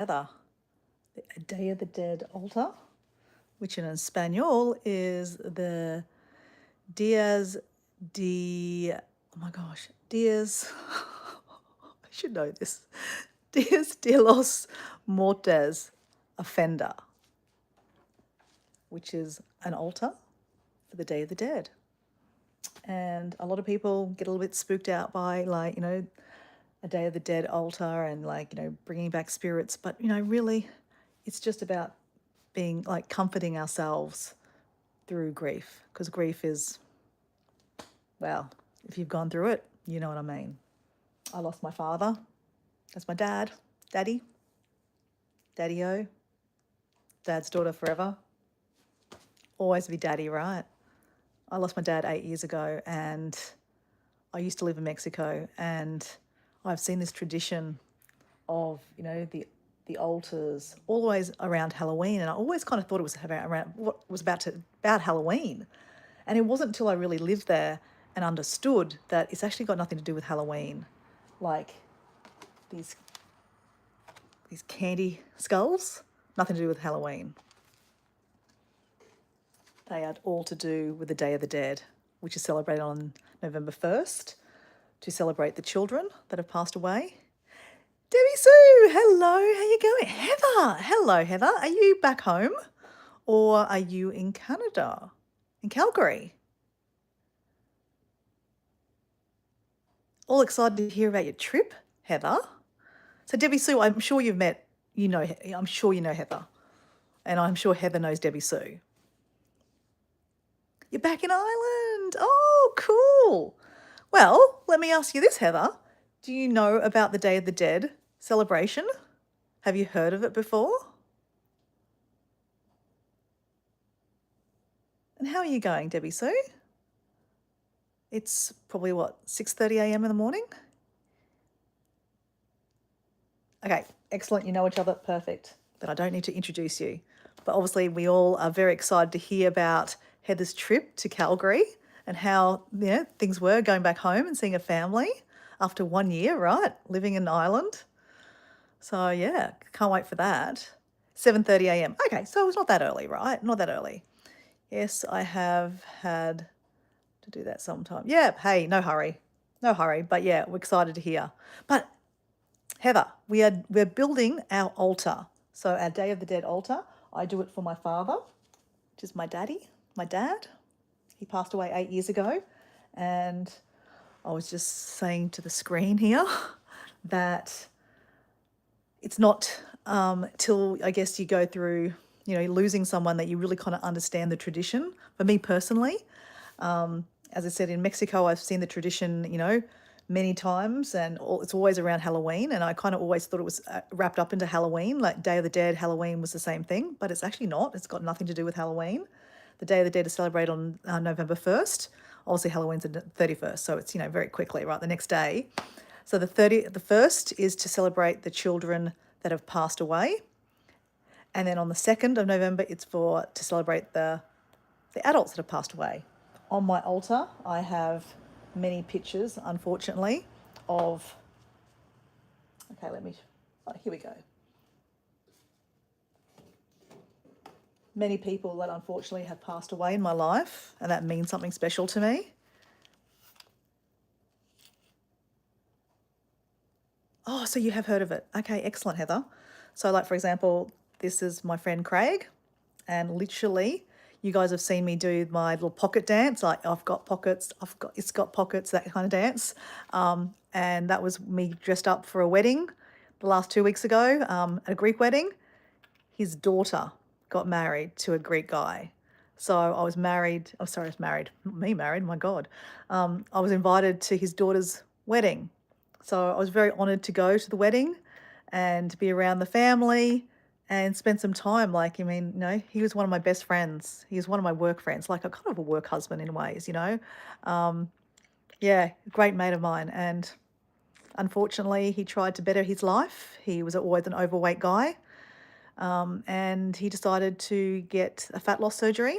together a Day of the Dead altar, which in Espanol is the Dias de, oh my gosh, Dias, I should know this, Dias de los Muertos Ofrenda, which is an altar for the Day of the Dead. And a lot of people get a little bit spooked out by, like, a Day of the Dead altar and, like, bringing back spirits. But, really, it's just about being like comforting ourselves through grief, because grief is, well, if you've gone through it, you know what I mean. I lost my father. That's my dad. Daddy-o, dad's daughter forever. Always be daddy, right? I lost my dad 8 years ago, and I used to live in Mexico, and I've seen this tradition of, the altars always around Halloween, and I always kind of thought it was about Halloween. And it wasn't until I really lived there and understood that it's actually got nothing to do with Halloween. Like these candy skulls, nothing to do with Halloween. They are all to do with the Day of the Dead, which is celebrated on November 1st to celebrate the children that have passed away. Debbie Sue, hello, how you going? Heather, hello, Heather. Are you back home or are you in Canada, in Calgary? All excited to hear about your trip, Heather. So Debbie Sue, I'm sure you've met, I'm sure you know Heather, and I'm sure Heather knows Debbie Sue. You're back in Ireland. Oh, cool. Well, let me ask you this, Heather. Do you know about the Day of the Dead celebration? Have you heard of it before? And how are you going, Debbie Sue? It's probably, what, 6:30 a.m. in the morning? Okay, excellent. You know each other. Perfect. Then I don't need to introduce you. But obviously, we all are very excited to hear about Heather's trip to Calgary and how, things were going back home and seeing a family after 1 year, right? Living in Ireland. So, yeah, can't wait for that. 7:30 a.m. Okay, so it's not that early, right? Not that early. Yes, I have had to do that sometime. Yeah, hey, no hurry. No hurry. But yeah, we're excited to hear. But Heather, we're building our altar. So our Day of the Dead altar, I do it for my father, which is my dad. He passed away 8 years ago. And I was just saying to the screen here that it's not till, I guess, you go through, losing someone that you really kind of understand the tradition. For me personally, as I said, in Mexico, I've seen the tradition, many times, and it's always around Halloween. And I kind of always thought it was wrapped up into Halloween, like Day of the Dead, Halloween was the same thing, but it's actually not. It's got nothing to do with Halloween. The Day of the Dead is celebrated on November 1st. Obviously, Halloween's the 31st, so it's, very quickly, right, the next day. So the 1st is to celebrate the children that have passed away. And then on the 2nd of November, it's to celebrate the adults that have passed away. On my altar, I have many pictures, unfortunately, of, here we go. Many people that unfortunately have passed away in my life, and that means something special to me. Oh, so you have heard of it. Okay, excellent, Heather. So, like, for example, this is my friend Craig, and literally, you guys have seen me do my little pocket dance, like I've got pockets, it's got pockets, that kind of dance. And that was me dressed up for a wedding the last 2 weeks ago, a Greek wedding. His daughter got married to a Greek guy. So I was married. Oh, sorry, I was married. Not me married, my God. I was invited to his daughter's wedding. So I was very honoured to go to the wedding and to be around the family and spend some time. Like, he was one of my best friends. He was one of my work friends, like a kind of a work husband in ways, Yeah, great mate of mine. And unfortunately, he tried to better his life. He was always an overweight guy. And he decided to get a fat loss surgery.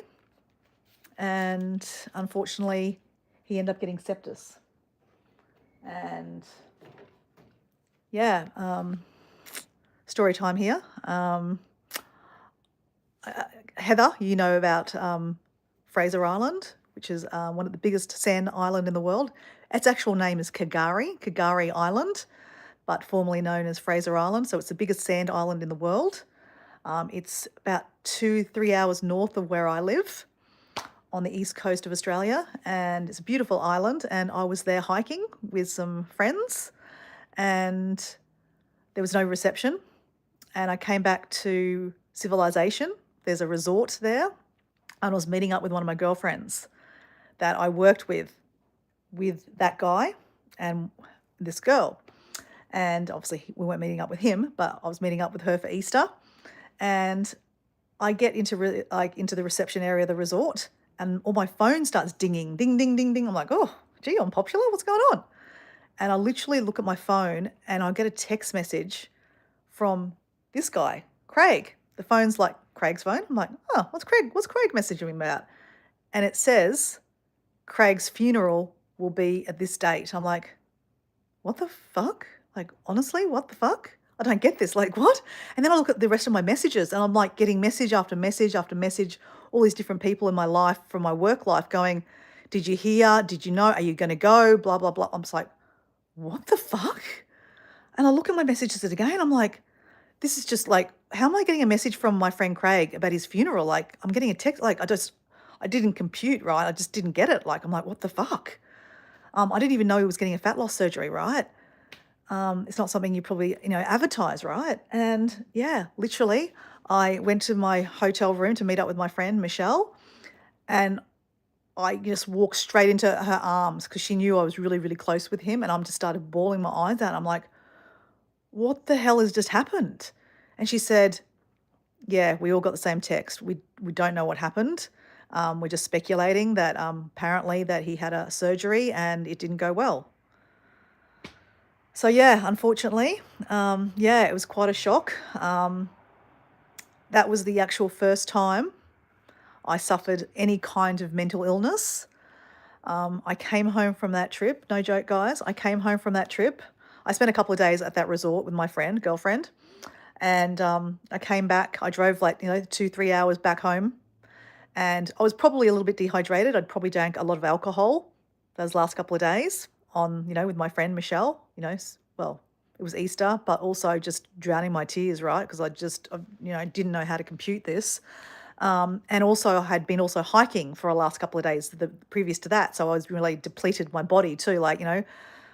And unfortunately, he ended up getting sepsis. And yeah, story time here. Heather, you know about Fraser Island, which is one of the biggest sand island in the world. Its actual name is Kagari Island, but formerly known as Fraser Island. So it's the biggest sand island in the world. It's about 2-3 hours north of where I live on the east coast of Australia, and it's a beautiful island. And I was there hiking with some friends, and there was no reception. And I came back to civilization. There's a resort there, and I was meeting up with one of my girlfriends that I worked with that guy and this girl. And obviously we weren't meeting up with him, but I was meeting up with her for Easter. And I get into into the reception area of the resort, and all my phone starts dinging, ding, ding, ding, ding. I'm like, oh, gee, I'm popular. What's going on? And I literally look at my phone, and I get a text message from this guy, Craig. The phone's like Craig's phone. I'm like, oh, what's Craig messaging me about? And it says Craig's funeral will be at this date. I'm like, what the fuck? Like, honestly, what the fuck? I don't get this. Like, what? And then I look at the rest of my messages, and I'm like getting message after message after message, all these different people in my life from my work life going, did you hear? Did you know? Are you going to go? Blah, blah, blah. I'm just like, what the fuck? And I look at my messages again. I'm like, this is just like, how am I getting a message from my friend Craig about his funeral? Like, I'm getting a text. Like, I didn't compute, right? I just didn't get it. Like, I'm like, what the fuck? I didn't even know he was getting a fat loss surgery, right? It's not something you probably, advertise, right? And yeah, literally, I went to my hotel room to meet up with my friend Michelle, and I just walked straight into her arms because she knew I was really, really close with him, and I just started bawling my eyes out. I'm like, what the hell has just happened? And she said, yeah, we all got the same text. We don't know what happened. We're just speculating that apparently that he had a surgery and it didn't go well. So yeah, unfortunately, yeah, it was quite a shock. That was the actual first time I suffered any kind of mental illness. I came home from that trip. No joke, guys. I came home from that trip. I spent a couple of days at that resort with my girlfriend, and I came back. I drove 2-3 hours back home, and I was probably a little bit dehydrated. I'd probably drank a lot of alcohol those last couple of days with my friend Michelle. Well, it was Easter, but also just drowning my tears, right? Because didn't know how to compute this. And also I had been also hiking for the last couple of days previous to that. So I was really depleted my body too,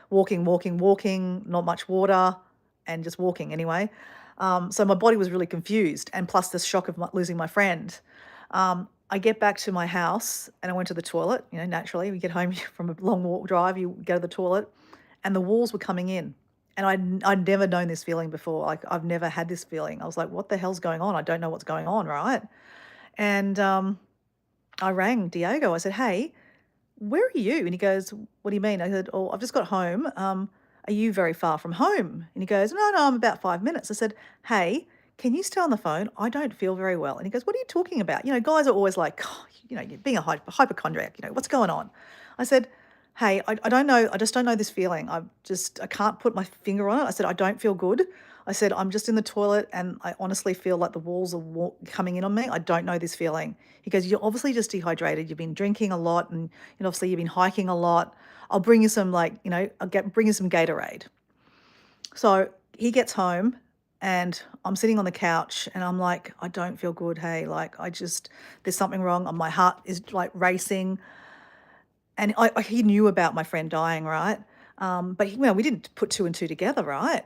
walking, not much water, and just walking anyway. So my body was really confused, and plus the shock of losing my friend. I get back to my house and I went to the toilet. Naturally, we get home from a long drive, you go to the toilet, and the walls were coming in. And I'd never known this feeling before. Like, I've never had this feeling. I was like, what the hell's going on? I don't know what's going on, right? And I rang Diego. I said, hey, where are you? And he goes, what do you mean? I said, oh, I've just got home. Are you very far from home? And he goes, no, I'm about 5 minutes. I said, hey, can you stay on the phone? I don't feel very well. And he goes, what are you talking about? Guys are always like, oh, you're being a hypochondriac, what's going on? I said, hey, I don't know. I just don't know this feeling. I can't put my finger on it. I said, I don't feel good. I said, I'm just in the toilet and I honestly feel like the walls are coming in on me. I don't know this feeling. He goes, you're obviously just dehydrated. You've been drinking a lot, and obviously you've been hiking a lot. I'll bring you some bring you some Gatorade. So he gets home and I'm sitting on the couch and I'm like, I don't feel good. Hey, there's something wrong. My heart is like racing. And he knew about my friend dying, right? But we didn't put two and two together, right?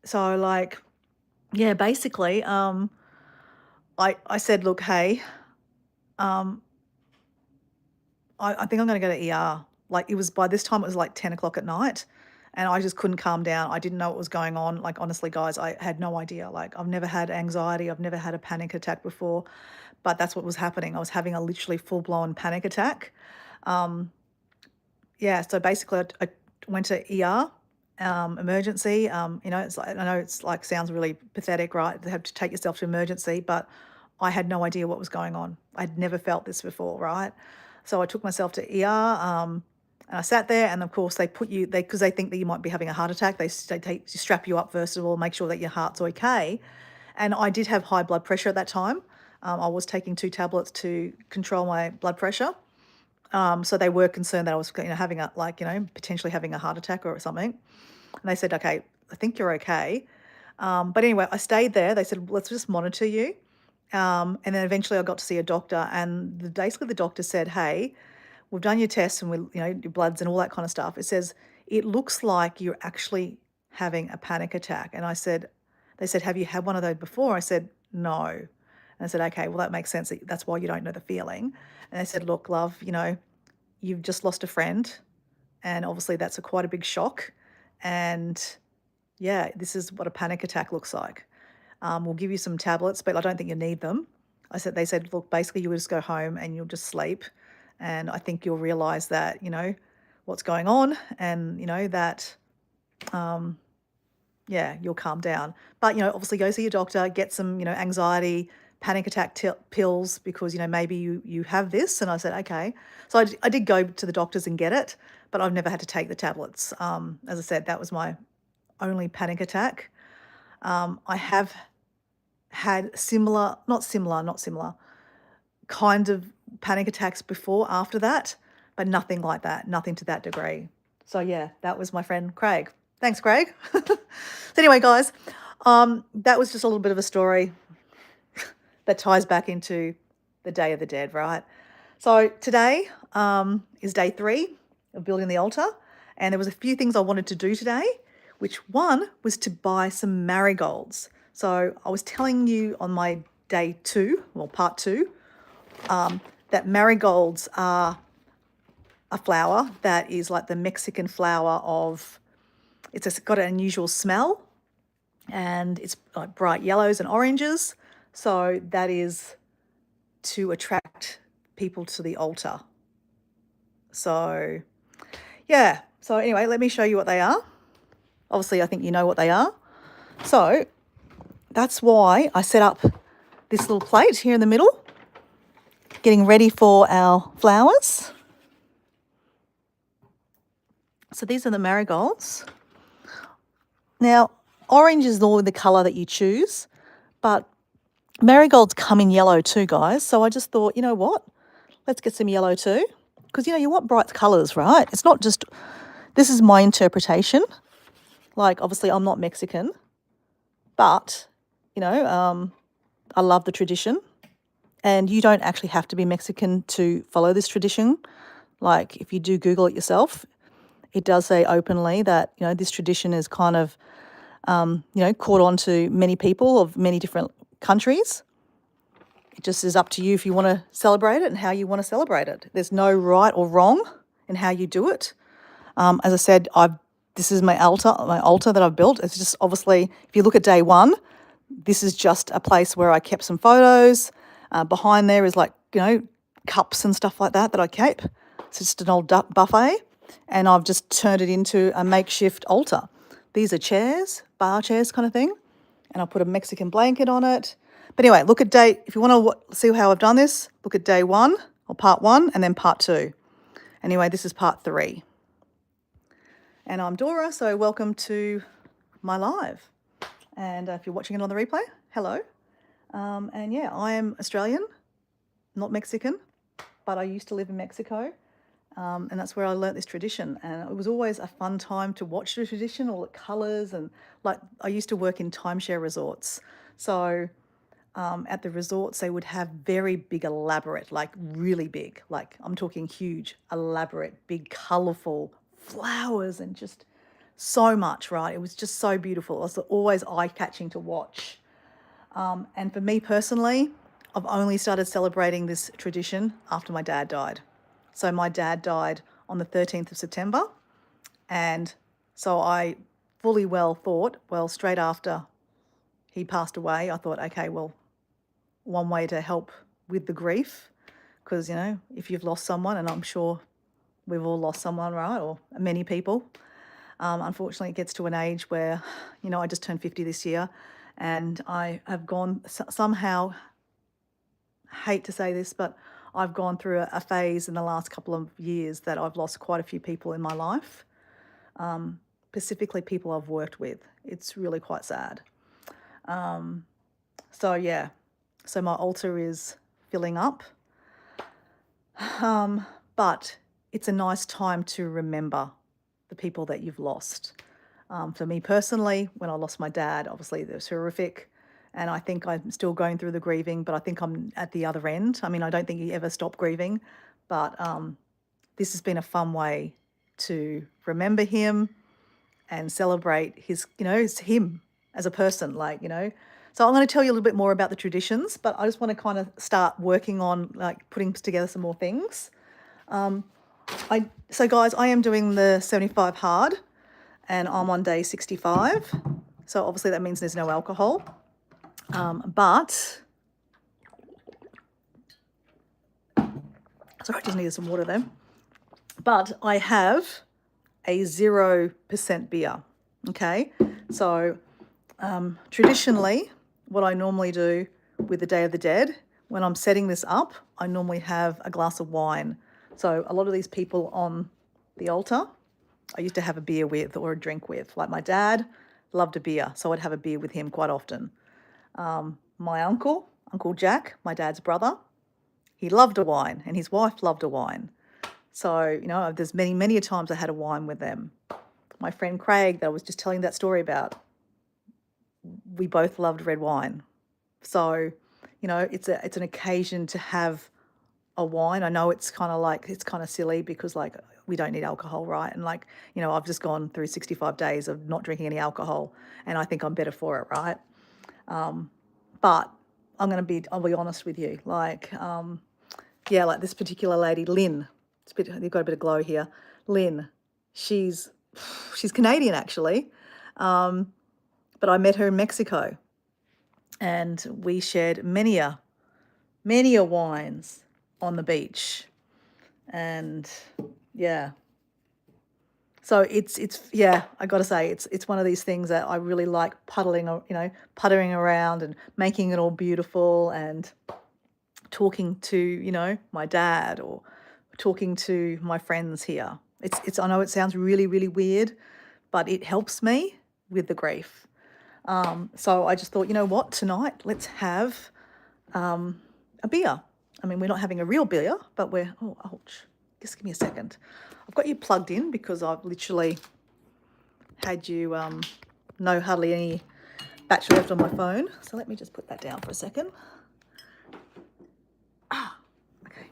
So yeah, basically, I said, look, hey, I think I'm going to go to ER. It was, by this time, it was like 10 o'clock at night, and I just couldn't calm down. I didn't know what was going on. Honestly, guys, I had no idea. I've never had anxiety. I've never had a panic attack before, but that's what was happening. I was having a literally full-blown panic attack. Yeah, so basically I went to ER, emergency. It's I know it's sounds really pathetic, right? To have to take yourself to emergency, but I had no idea what was going on. I'd never felt this before, right? So I took myself to ER. And I sat there, and of course they put you, because they think that you might be having a heart attack, they strap you up first of all, make sure that your heart's okay. And I did have high blood pressure at that time. I was taking 2 tablets to control my blood pressure. So they were concerned that I was, having a, potentially having a heart attack or something. And they said, okay, I think you're okay. But anyway, I stayed there. They said, let's just monitor you. And then eventually I got to see a doctor, and basically the doctor said, hey, we've done your tests and your bloods and all that kind of stuff. It says, it looks like you're actually having a panic attack. And they said, have you had one of those before? I said, no. And I said, okay, well, that makes sense. That's why you don't know the feeling. And they said, look, love, you've just lost a friend. And obviously that's quite a big shock. And yeah, this is what a panic attack looks like. We'll give you some tablets, but I don't think you need them. They said, look, basically you will just go home and you'll just sleep. And I think you'll realize that, what's going on, and, that, yeah, you'll calm down. But, obviously go see your doctor, get some, anxiety, panic attack pills, because, maybe you have this. And I said, okay. So I did go to the doctors and get it, but I've never had to take the tablets. As I said, that was my only panic attack. I have had not similar, kind of panic attacks before after that, but nothing like that, nothing to that degree. So yeah, that was my friend Craig. Thanks, Craig. So anyway, guys, that was just a little bit of a story that ties back into the Day of the Dead, right? So today is day 3 of building the altar, and there was a few things I wanted to do today, which one was to buy some marigolds. So I was telling you on my day 2, well, part 2, that marigolds are a flower that is like the Mexican flower of, it's got an unusual smell, and it's like bright yellows and oranges. So that is to attract people to the altar. So yeah, so anyway, let me show you what they are. Obviously, I think you know what they are. So that's why I set up this little plate here in the middle, getting ready for our flowers. So these are the marigolds. Now, orange is normally the colour that you choose, but marigolds come in yellow too, guys. So I just thought, you know what? Let's get some yellow too. Because, you want bright colours, right? It's not just, this is my interpretation. Like, obviously, I'm not Mexican, but, I love the tradition. And you don't actually have to be Mexican to follow this tradition. Like, if you do Google it yourself, it does say openly that, this tradition is kind of, caught on to many people of many different countries. It just is up to you if you want to celebrate it and how you want to celebrate it. There's no right or wrong in how you do it. As I said, this is my altar that I've built. It's just, obviously, if you look at day 1, this is just a place where I kept some photos. Behind there is cups and stuff like that I kept. It's just an old buffet, and I've just turned it into a makeshift altar. These are chairs, bar chairs kind of thing, and I'll put a Mexican blanket on it. But anyway, if you want to see how I've done this, look at day 1 or part 1 and then part 2. Anyway, this is part 3. And I'm Dora, so welcome to my live. And if you're watching it on the replay, hello. And yeah, I am Australian, not Mexican, but I used to live in Mexico. And that's where I learnt this tradition. And it was always a fun time to watch the tradition, all the colours. And I used to work in timeshare resorts. So at the resorts, they would have very big, elaborate, really big, I'm talking huge, elaborate, big, colourful flowers, and just so much, right? It was just so beautiful. It was always eye-catching to watch. And for me personally, I've only started celebrating this tradition after my dad died. So my dad died on the 13th of September. And so I fully thought, straight after he passed away, I thought, okay, well, one way to help with the grief, because, if you've lost someone, and I'm sure we've all lost someone, right, or many people, unfortunately it gets to an age where, I just turned 50 this year, and I have gone somehow, hate to say this, but I've gone through a phase in the last couple of years that I've lost quite a few people in my life, specifically people I've worked with. It's really quite sad. So yeah, so my altar is filling up, but it's a nice time to remember the people that you've lost. For me personally, when I lost my dad, obviously it was horrific, and I think I'm still going through the grieving, but I think I'm at the other end. I mean, I don't think you ever stop grieving, but this has been a fun way to remember him and celebrate his, it's him as a person, So I'm going to tell you a little bit more about the traditions, but I just want to kind of start working on putting together some more things. So guys, I am doing the 75 hard, and I'm on day 65. So obviously that means there's no alcohol. But sorry, I just needed some water there. But I have a 0% beer. Okay, so traditionally, what I normally do with the Day of the Dead, when I'm setting this up, I normally have a glass of wine. So a lot of these people on the altar, I used to have a beer with or a drink with. Like my dad loved a beer, so I'd have a beer with him quite often. My uncle, Uncle Jack, my dad's brother, he loved a wine, and his wife loved a wine. So, there's many a times I had a wine with them. My friend Craig that I was just telling that story about, we both loved red wine. So, it's an occasion to have a wine. I know it's kind of silly because we don't need alcohol, right? And I've just gone through 65 days of not drinking any alcohol, and I think I'm better for it, right? But I'll be honest with you. Like this particular lady, Lynn, you've got a bit of glow here. Lynn, she's Canadian actually, but I met her in Mexico, and we shared many a wines on the beach, and yeah. So it's I got to say it's one of these things that I really like, puttering around and making it all beautiful, and talking to my dad or talking to my friends here. It's I know it sounds really, really weird, but it helps me with the grief. So I just thought, you know what, tonight let's have a beer. I mean, we're not having a real beer, but ouch. Just give me a second. I've got you plugged in because I've literally had you hardly any battery left on my phone. So let me just put that down for a second. Okay.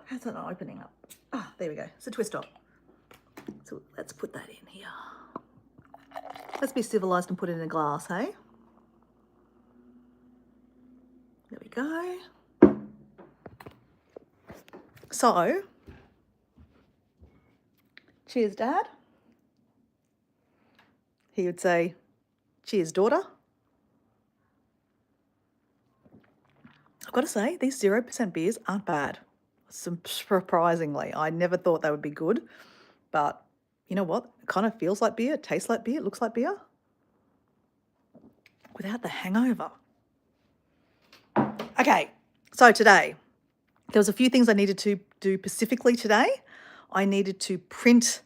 How's that not opening up? There we go. It's a twist top. So let's put that in here. Let's be civilized and put it in a glass, hey? There we go. So, cheers, Dad. He would say, cheers, daughter. I've got to say, these 0% beers aren't bad. Surprisingly, I never thought they would be good, but you know what? It kind of feels like beer, it tastes like beer, it looks like beer, without the hangover. Okay, so today, there was a few things I needed to do specifically today. I needed to print.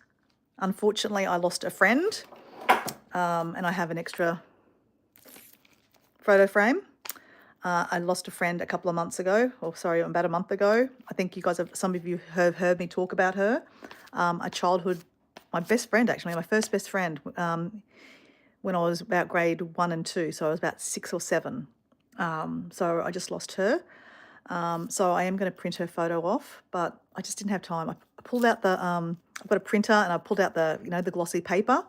Unfortunately, I lost a friend, and I have an extra photo frame. I lost a friend a couple of months ago, about a month ago. I think some of you have heard me talk about her. My best friend, actually, my first best friend, when I was about grade 1 and 2, so I was about 6 or 7. So I just lost her. So I am going to print her photo off, but I just didn't have time. I pulled out I've got a printer, and I pulled out the glossy paper,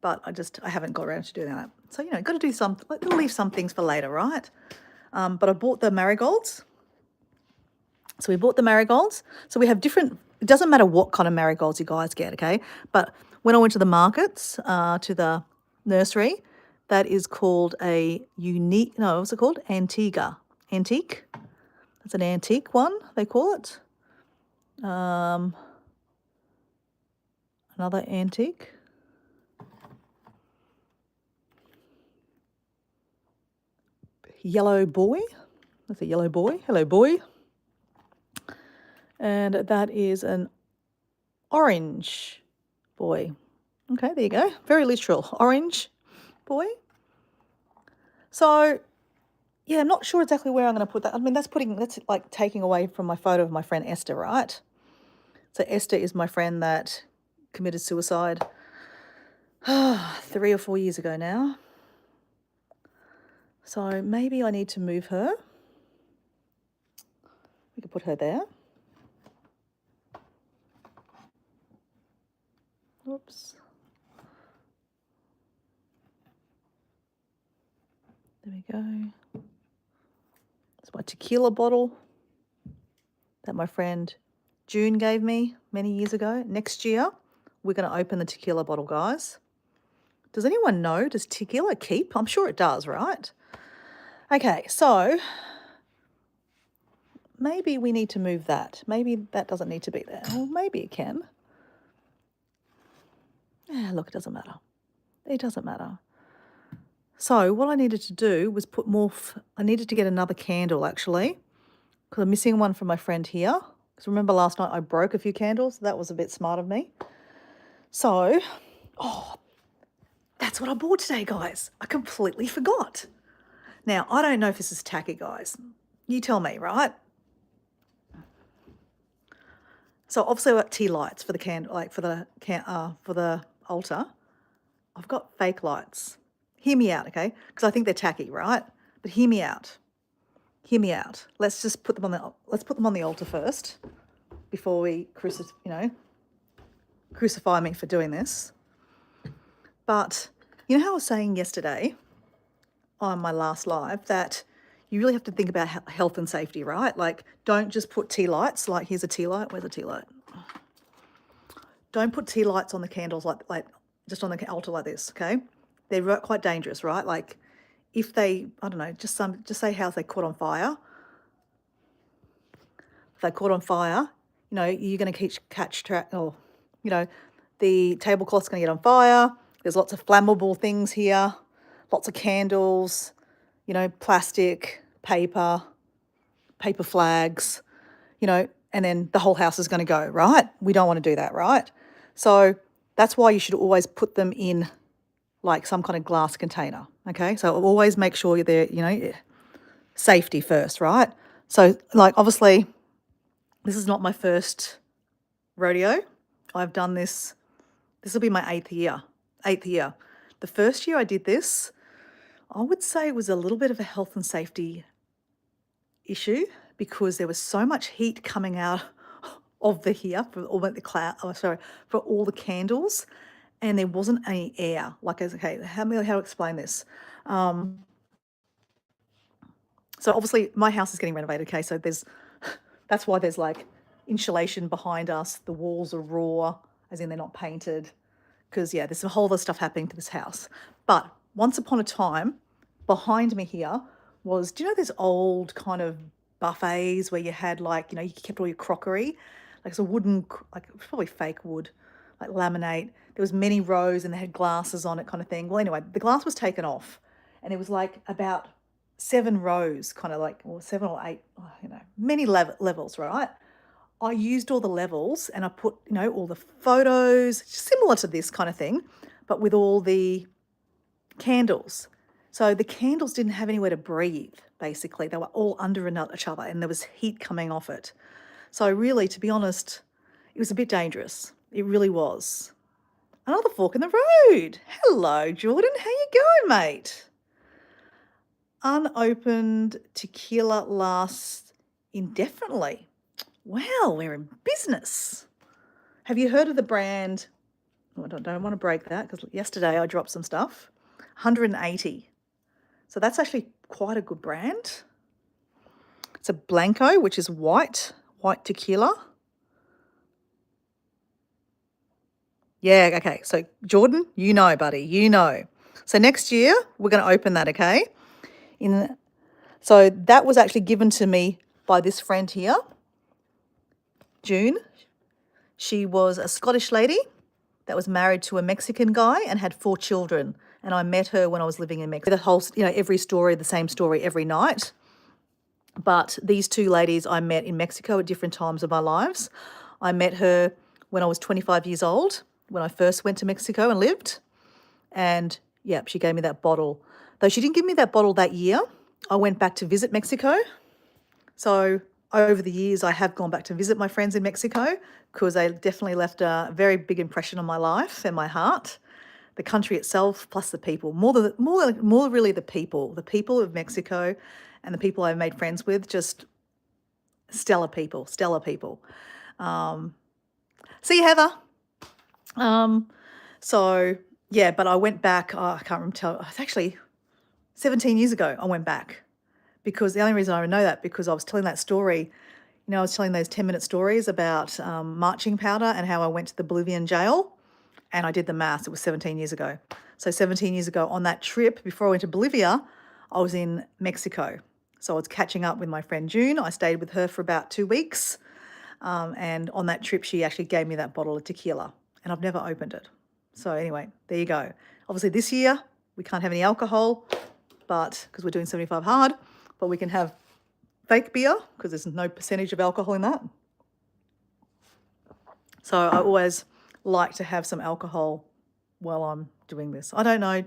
but I haven't got around to doing that. So, got to leave some things for later, right? But I bought the marigolds. So we bought the marigolds. So we have different, it doesn't matter what kind of marigolds you guys get, okay? But when I went to the markets, to the nursery, that is called what's it called? Antique. That's an antique one, they call it. Another antique. Yellow boy. That's a yellow boy. Hello, boy. And that is an orange boy. Okay, there you go. Very literal. Orange boy. So, yeah, I'm not sure exactly where I'm going to put that. I mean, that's like taking away from my photo of my friend Esther, right? So Esther is my friend that committed suicide 3 or 4 years ago now. So maybe I need to move her. We could put her there. Oops. There we go. It's my tequila bottle that my friend June gave me many years ago. Next year, we're going to open the tequila bottle, guys. Does anyone know? Does tequila keep? I'm sure it does, right? Okay, so maybe we need to move that. Maybe that doesn't need to be there. Or maybe it can. Yeah, look, it doesn't matter. It doesn't matter. So what I needed to do was put more, I needed to get another candle actually, because I'm missing one from my friend here. Because remember last night I broke a few candles? That was a bit smart of me. So, oh, that's what I bought today, guys. I completely forgot. Now, I don't know if this is tacky, guys. You tell me, right? So obviously I've got tea lights for the candle, like for the altar. I've got fake lights. Hear me out, okay? Because I think they're tacky, right? But hear me out. Hear me out. Let's just put them on the altar first before we crucify me for doing this. But you know how I was saying yesterday on my last live that you really have to think about health and safety, right? Like, don't just put tea lights. Like, here's a tea light. Where's a tea light? Don't put tea lights on the candles like just on the altar like this, okay? They're quite dangerous, right? Like, if they, I don't know, just say how they caught on fire. If they caught on fire, you're going to catch track, or, the tablecloth's going to get on fire. There's lots of flammable things here, lots of candles, plastic, paper flags, and then the whole house is going to go, right? We don't want to do that, right? So that's why you should always put them in like some kind of glass container, okay? So always make sure you're there, safety first, right? So like obviously this is not my first rodeo. I've done this will be my 8th year. The first year I did this, I would say it was a little bit of a health and safety issue because there was so much heat coming out of for all the candles, and there wasn't any air. Like, okay, how to explain this? So obviously my house is getting renovated. Okay, so that's why there's like insulation behind us. The walls are raw, as in they're not painted. Because yeah, there's a whole other stuff happening to this house. But once upon a time, behind me here was, do you know there's old kind of buffets where you had like, you kept all your crockery, like it's a wooden, like it was probably fake wood, like laminate. There was many rows and they had glasses on it kind of thing. Well, anyway, the glass was taken off and it was like about 7 rows, kind of like, or 7 or 8, many levels, right? I used all the levels and I put, all the photos, similar to this kind of thing, but with all the candles. So the candles didn't have anywhere to breathe, basically. They were all under each other and there was heat coming off it. So really, to be honest, it was a bit dangerous. It really was. Another fork in the road. Hello, Jordan. How you going, mate? Unopened tequila lasts indefinitely. Wow, we're in business. Have you heard of the brand? Oh, I don't want to break that because yesterday I dropped some stuff. 180. So that's actually quite a good brand. It's a Blanco, which is white tequila. Yeah, okay. So Jordan, buddy, So next year we're going to open that, okay? So that was actually given to me by this friend here, June. She was a Scottish lady that was married to a Mexican guy and had 4 children. And I met her when I was living in Mexico. The whole, every story, the same story every night. But these two ladies I met in Mexico at different times of my lives. I met her when I was 25 years old, when I first went to Mexico and lived. And yeah, she gave me that bottle. Though she didn't give me that bottle that year, I went back to visit Mexico. So over the years, I have gone back to visit my friends in Mexico because they definitely left a very big impression on my life and my heart. The country itself, plus the people, more really the people of Mexico, and the people I've made friends with, just stellar people, stellar people. See you, Heather. So yeah, but I went back. Oh, I can't remember. It's actually 17 years ago. I went back because the only reason I know that because I was telling that story. You know, I was telling those 10-minute stories about marching powder and how I went to the Bolivian jail, and I did the maths. It was 17 years ago. So 17 years ago on that trip, before I went to Bolivia, I was in Mexico. So I was catching up with my friend June. I stayed with her for about 2 weeks. And on that trip, she actually gave me that bottle of tequila, and I've never opened it. So anyway, there you go. Obviously this year, we can't have any alcohol, but because we're doing 75 hard, but we can have fake beer because there's no percentage of alcohol in that. So I always like to have some alcohol while I'm doing this. I don't know,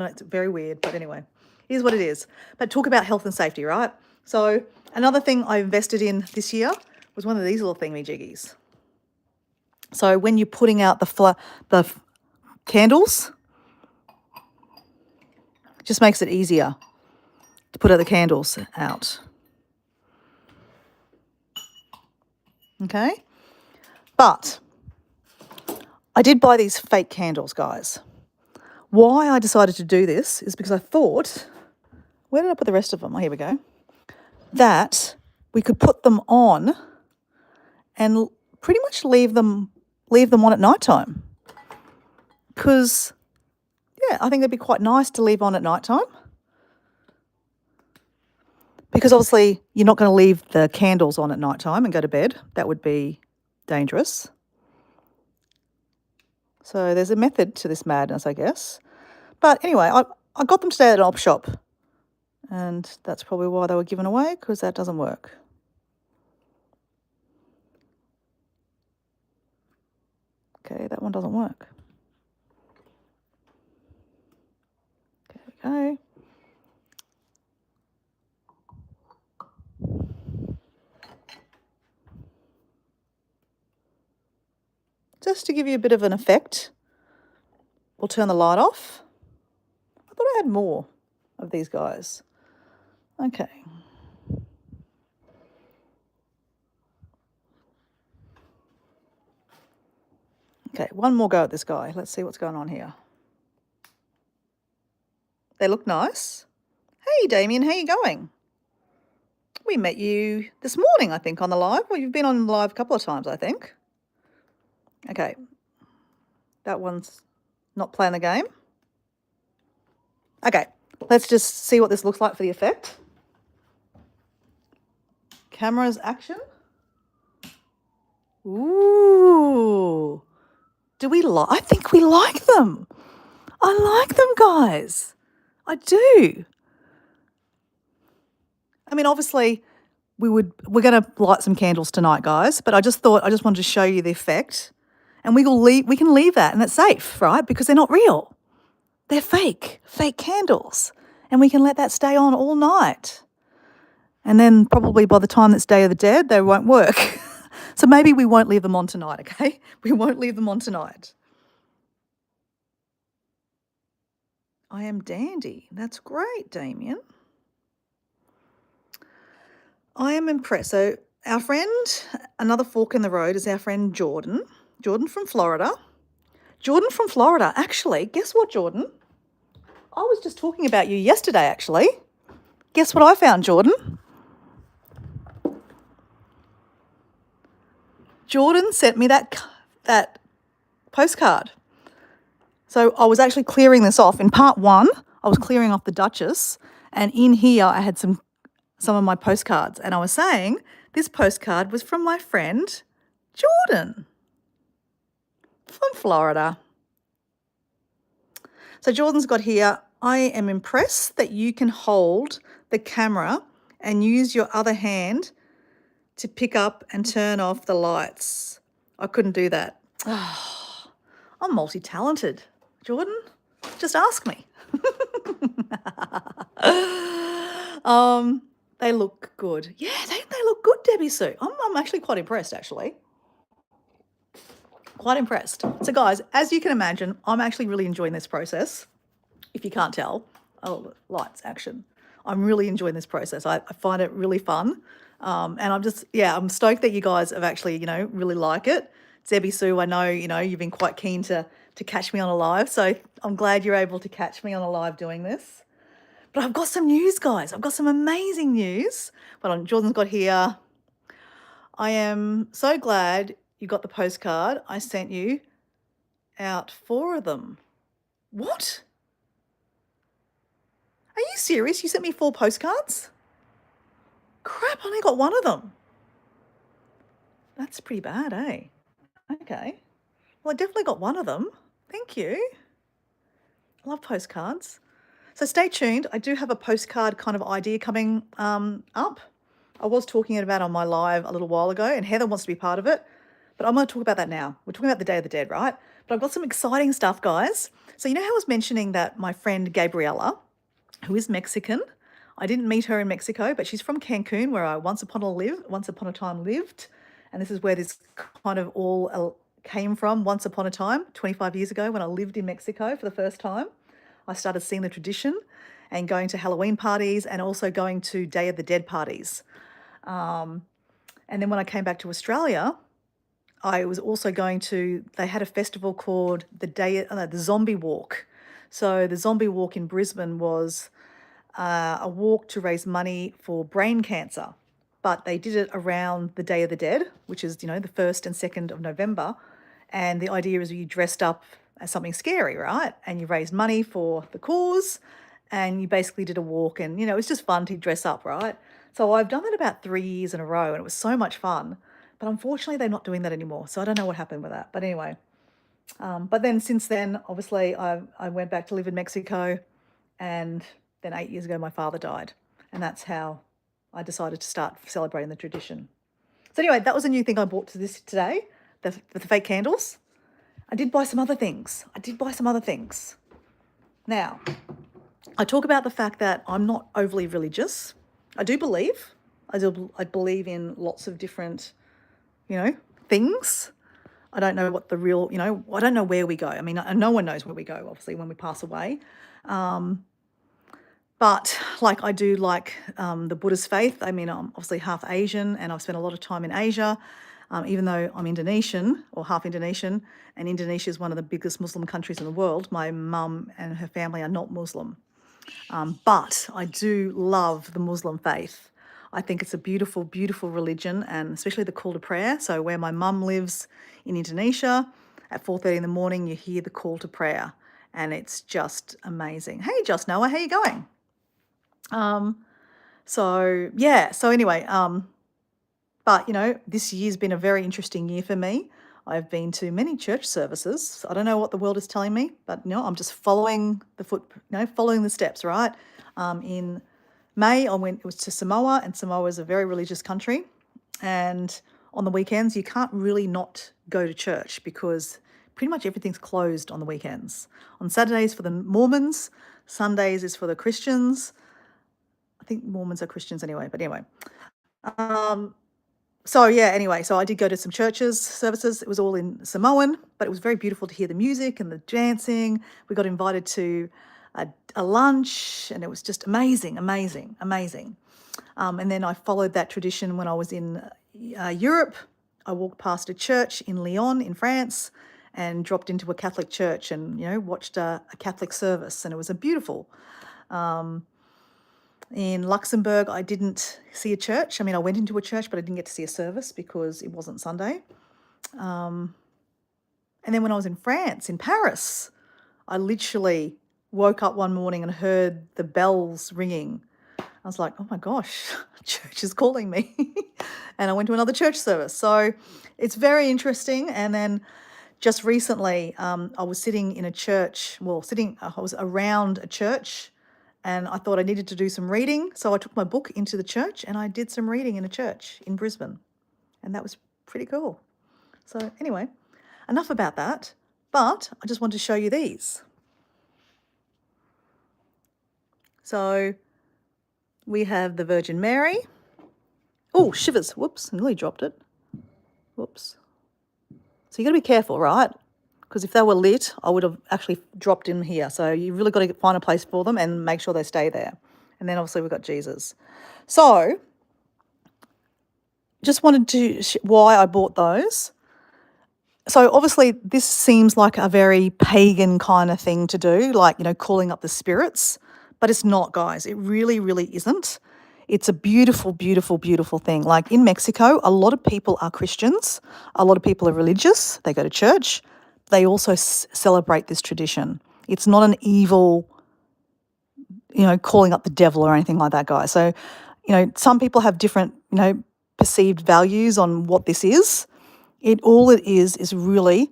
it's very weird, but anyway, it is what it is. But talk about health and safety, right? So another thing I invested in this year was one of these little thingy-jiggies. So when you're putting out the candles, it just makes it easier to put out the candles out. Okay? But I did buy these fake candles, guys. Why I decided to do this is because I thought, where did I put the rest of them? Oh, here we go. That we could put them on and pretty much leave them on at nighttime. Because, yeah, I think they'd be quite nice to leave on at nighttime. Because obviously you're not going to leave the candles on at nighttime and go to bed. That would be dangerous. So there's a method to this madness, I guess. But anyway, I got them today at an op shop. And that's probably why they were given away, because that doesn't work. Okay, that one doesn't work. Okay, there we go. Just to give you a bit of an effect, we'll turn the light off. I thought I had more of these guys. Okay. Okay, one more go at this guy. Let's see what's going on here. They look nice. Hey, Damien, how you going? We met you this morning, I think, on the live. Well, you've been on live a couple of times, I think. Okay. That one's not playing the game. Okay, let's just see what this looks like for the effect. Cameras, action. Ooh. I think we like them. I like them, guys. I do. I mean, obviously, we're going to light some candles tonight, guys, but I just wanted to show you the effect. And we can leave that, and it's safe, right? Because they're not real. They're fake candles. And we can let that stay on all night. And then probably by the time it's Day of the Dead, they won't work. So maybe we won't leave them on tonight, okay? We won't leave them on tonight. I am dandy. That's great, Damien. I am impressed. So our friend, another fork in the road, is our friend Jordan. Jordan from Florida. Jordan from Florida. Actually, guess what, Jordan? I was just talking about you yesterday, actually. Guess what I found, Jordan? Jordan sent me that postcard. So I was actually clearing this off. In part 1, I was clearing off the Duchess, and in here I had some of my postcards, and I was saying this postcard was from my friend Jordan from Florida. So Jordan's got here, I am impressed that you can hold the camera and use your other hand to pick up and turn off the lights. I couldn't do that. I'm multi-talented. Jordan, just ask me. They look good. Yeah, they look good, Debbie Sue. I'm actually quite impressed, actually. Quite impressed. So guys, as you can imagine, I'm actually really enjoying this process. If you can't tell, oh, lights, action. I'm really enjoying this process. I find it really fun. And I'm stoked that you guys have actually, really like it. Debbie Sue, I know, you've been quite keen to catch me on a live. So I'm glad you're able to catch me on a live doing this. But I've got some news, guys. I've got some amazing news. Hold on, Jordan's got here. I am so glad you got the postcard. I sent you out 4 of them. What? Are you serious? You sent me 4 postcards? Crap, I only got 1 of them. That's pretty bad, eh? Okay. Well, I definitely got 1 of them. Thank you. I love postcards. So stay tuned. I do have a postcard kind of idea coming up. I was talking about it on my live a little while ago, and Heather wants to be part of it. But I'm going to talk about that now. We're talking about the Day of the Dead, right? But I've got some exciting stuff, guys. So you know how I was mentioning that my friend Gabriella, who is Mexican, I didn't meet her in Mexico, but she's from Cancun, where I once upon a time lived. And this is where this kind of all came from once upon a time, 25 years ago, when I lived in Mexico for the first time. I started seeing the tradition and going to Halloween parties and also going to Day of the Dead parties. And then when I came back to Australia, I was also they had a festival called the Zombie Walk. So the Zombie Walk in Brisbane was a walk to raise money for brain cancer. But they did it around the Day of the Dead, which is, the 1st and 2nd of November. And the idea is you dressed up as something scary, right? And you raised money for the cause, and you basically did a walk, and, it was just fun to dress up, right? So I've done that about 3 years in a row, and it was so much fun. But unfortunately, they're not doing that anymore. So I don't know what happened with that. But anyway, but then since then, obviously, I went back to live in Mexico, and then 8 years ago, my father died. And that's how I decided to start celebrating the tradition. So anyway, that was a new thing I bought to this today, the fake candles. I did buy some other things. Now, I talk about the fact that I'm not overly religious. I believe in lots of different, things. I don't know what the real, I don't know where we go. I mean, no one knows where we go, obviously, when we pass away. But I do like the Buddhist faith. I mean, I'm obviously half Asian, and I've spent a lot of time in Asia, even though I'm Indonesian or half Indonesian, and Indonesia is one of the biggest Muslim countries in the world. My mum and her family are not Muslim. But I do love the Muslim faith. I think it's a beautiful, beautiful religion, and especially the call to prayer. So where my mum lives in Indonesia, at 4:30 in the morning, you hear the call to prayer, and it's just amazing. Hey, Just Noah, how you going? So anyway, but this year's been a very interesting year for me. I've been to many church services. I don't know what the world is telling me, but I'm just following following the steps, right? In May, it was to Samoa, and Samoa is a very religious country. And on the weekends, you can't really not go to church because pretty much everything's closed on the weekends. On Saturdays for the Mormons, Sundays is for the Christians. I think Mormons are Christians anyway, but anyway. So I did go to some services. It was all in Samoan, but it was very beautiful to hear the music and the dancing. We got invited to a lunch, and it was just amazing. And then I followed that tradition when I was in Europe. I walked past a church in Lyon in France and dropped into a Catholic church and, watched a Catholic service, and it was a beautiful. In Luxembourg, I didn't see a church. I mean, I went into a church, but I didn't get to see a service because it wasn't Sunday. And then when I was in France, in Paris, I literally woke up one morning and heard the bells ringing. I was like, oh my gosh, church is calling me. And I went to another church service. So it's very interesting. And then just recently, I was sitting in a church, I was around a church And I thought I needed to do some reading. So I took my book into the church and I did some reading in a church in Brisbane. And that was pretty cool. So anyway, enough about that. But I just want to show you these. So we have the Virgin Mary. Oh, shivers. Whoops, I nearly dropped it. Whoops. So you got to be careful, right? Because if they were lit, I would have actually dropped in here. So you really got to find a place for them and make sure they stay there. And then obviously we've got Jesus. So just wanted to why I bought those. So obviously this seems like a very pagan kind of thing to do, like, calling up the spirits, but it's not, guys. It really, really isn't. It's a beautiful, beautiful, beautiful thing. Like in Mexico, a lot of people are Christians. A lot of people are religious. They go to church. They also celebrate this tradition. It's not an evil, calling up the devil or anything like that, guys. So, some people have different, perceived values on what this is. All it is really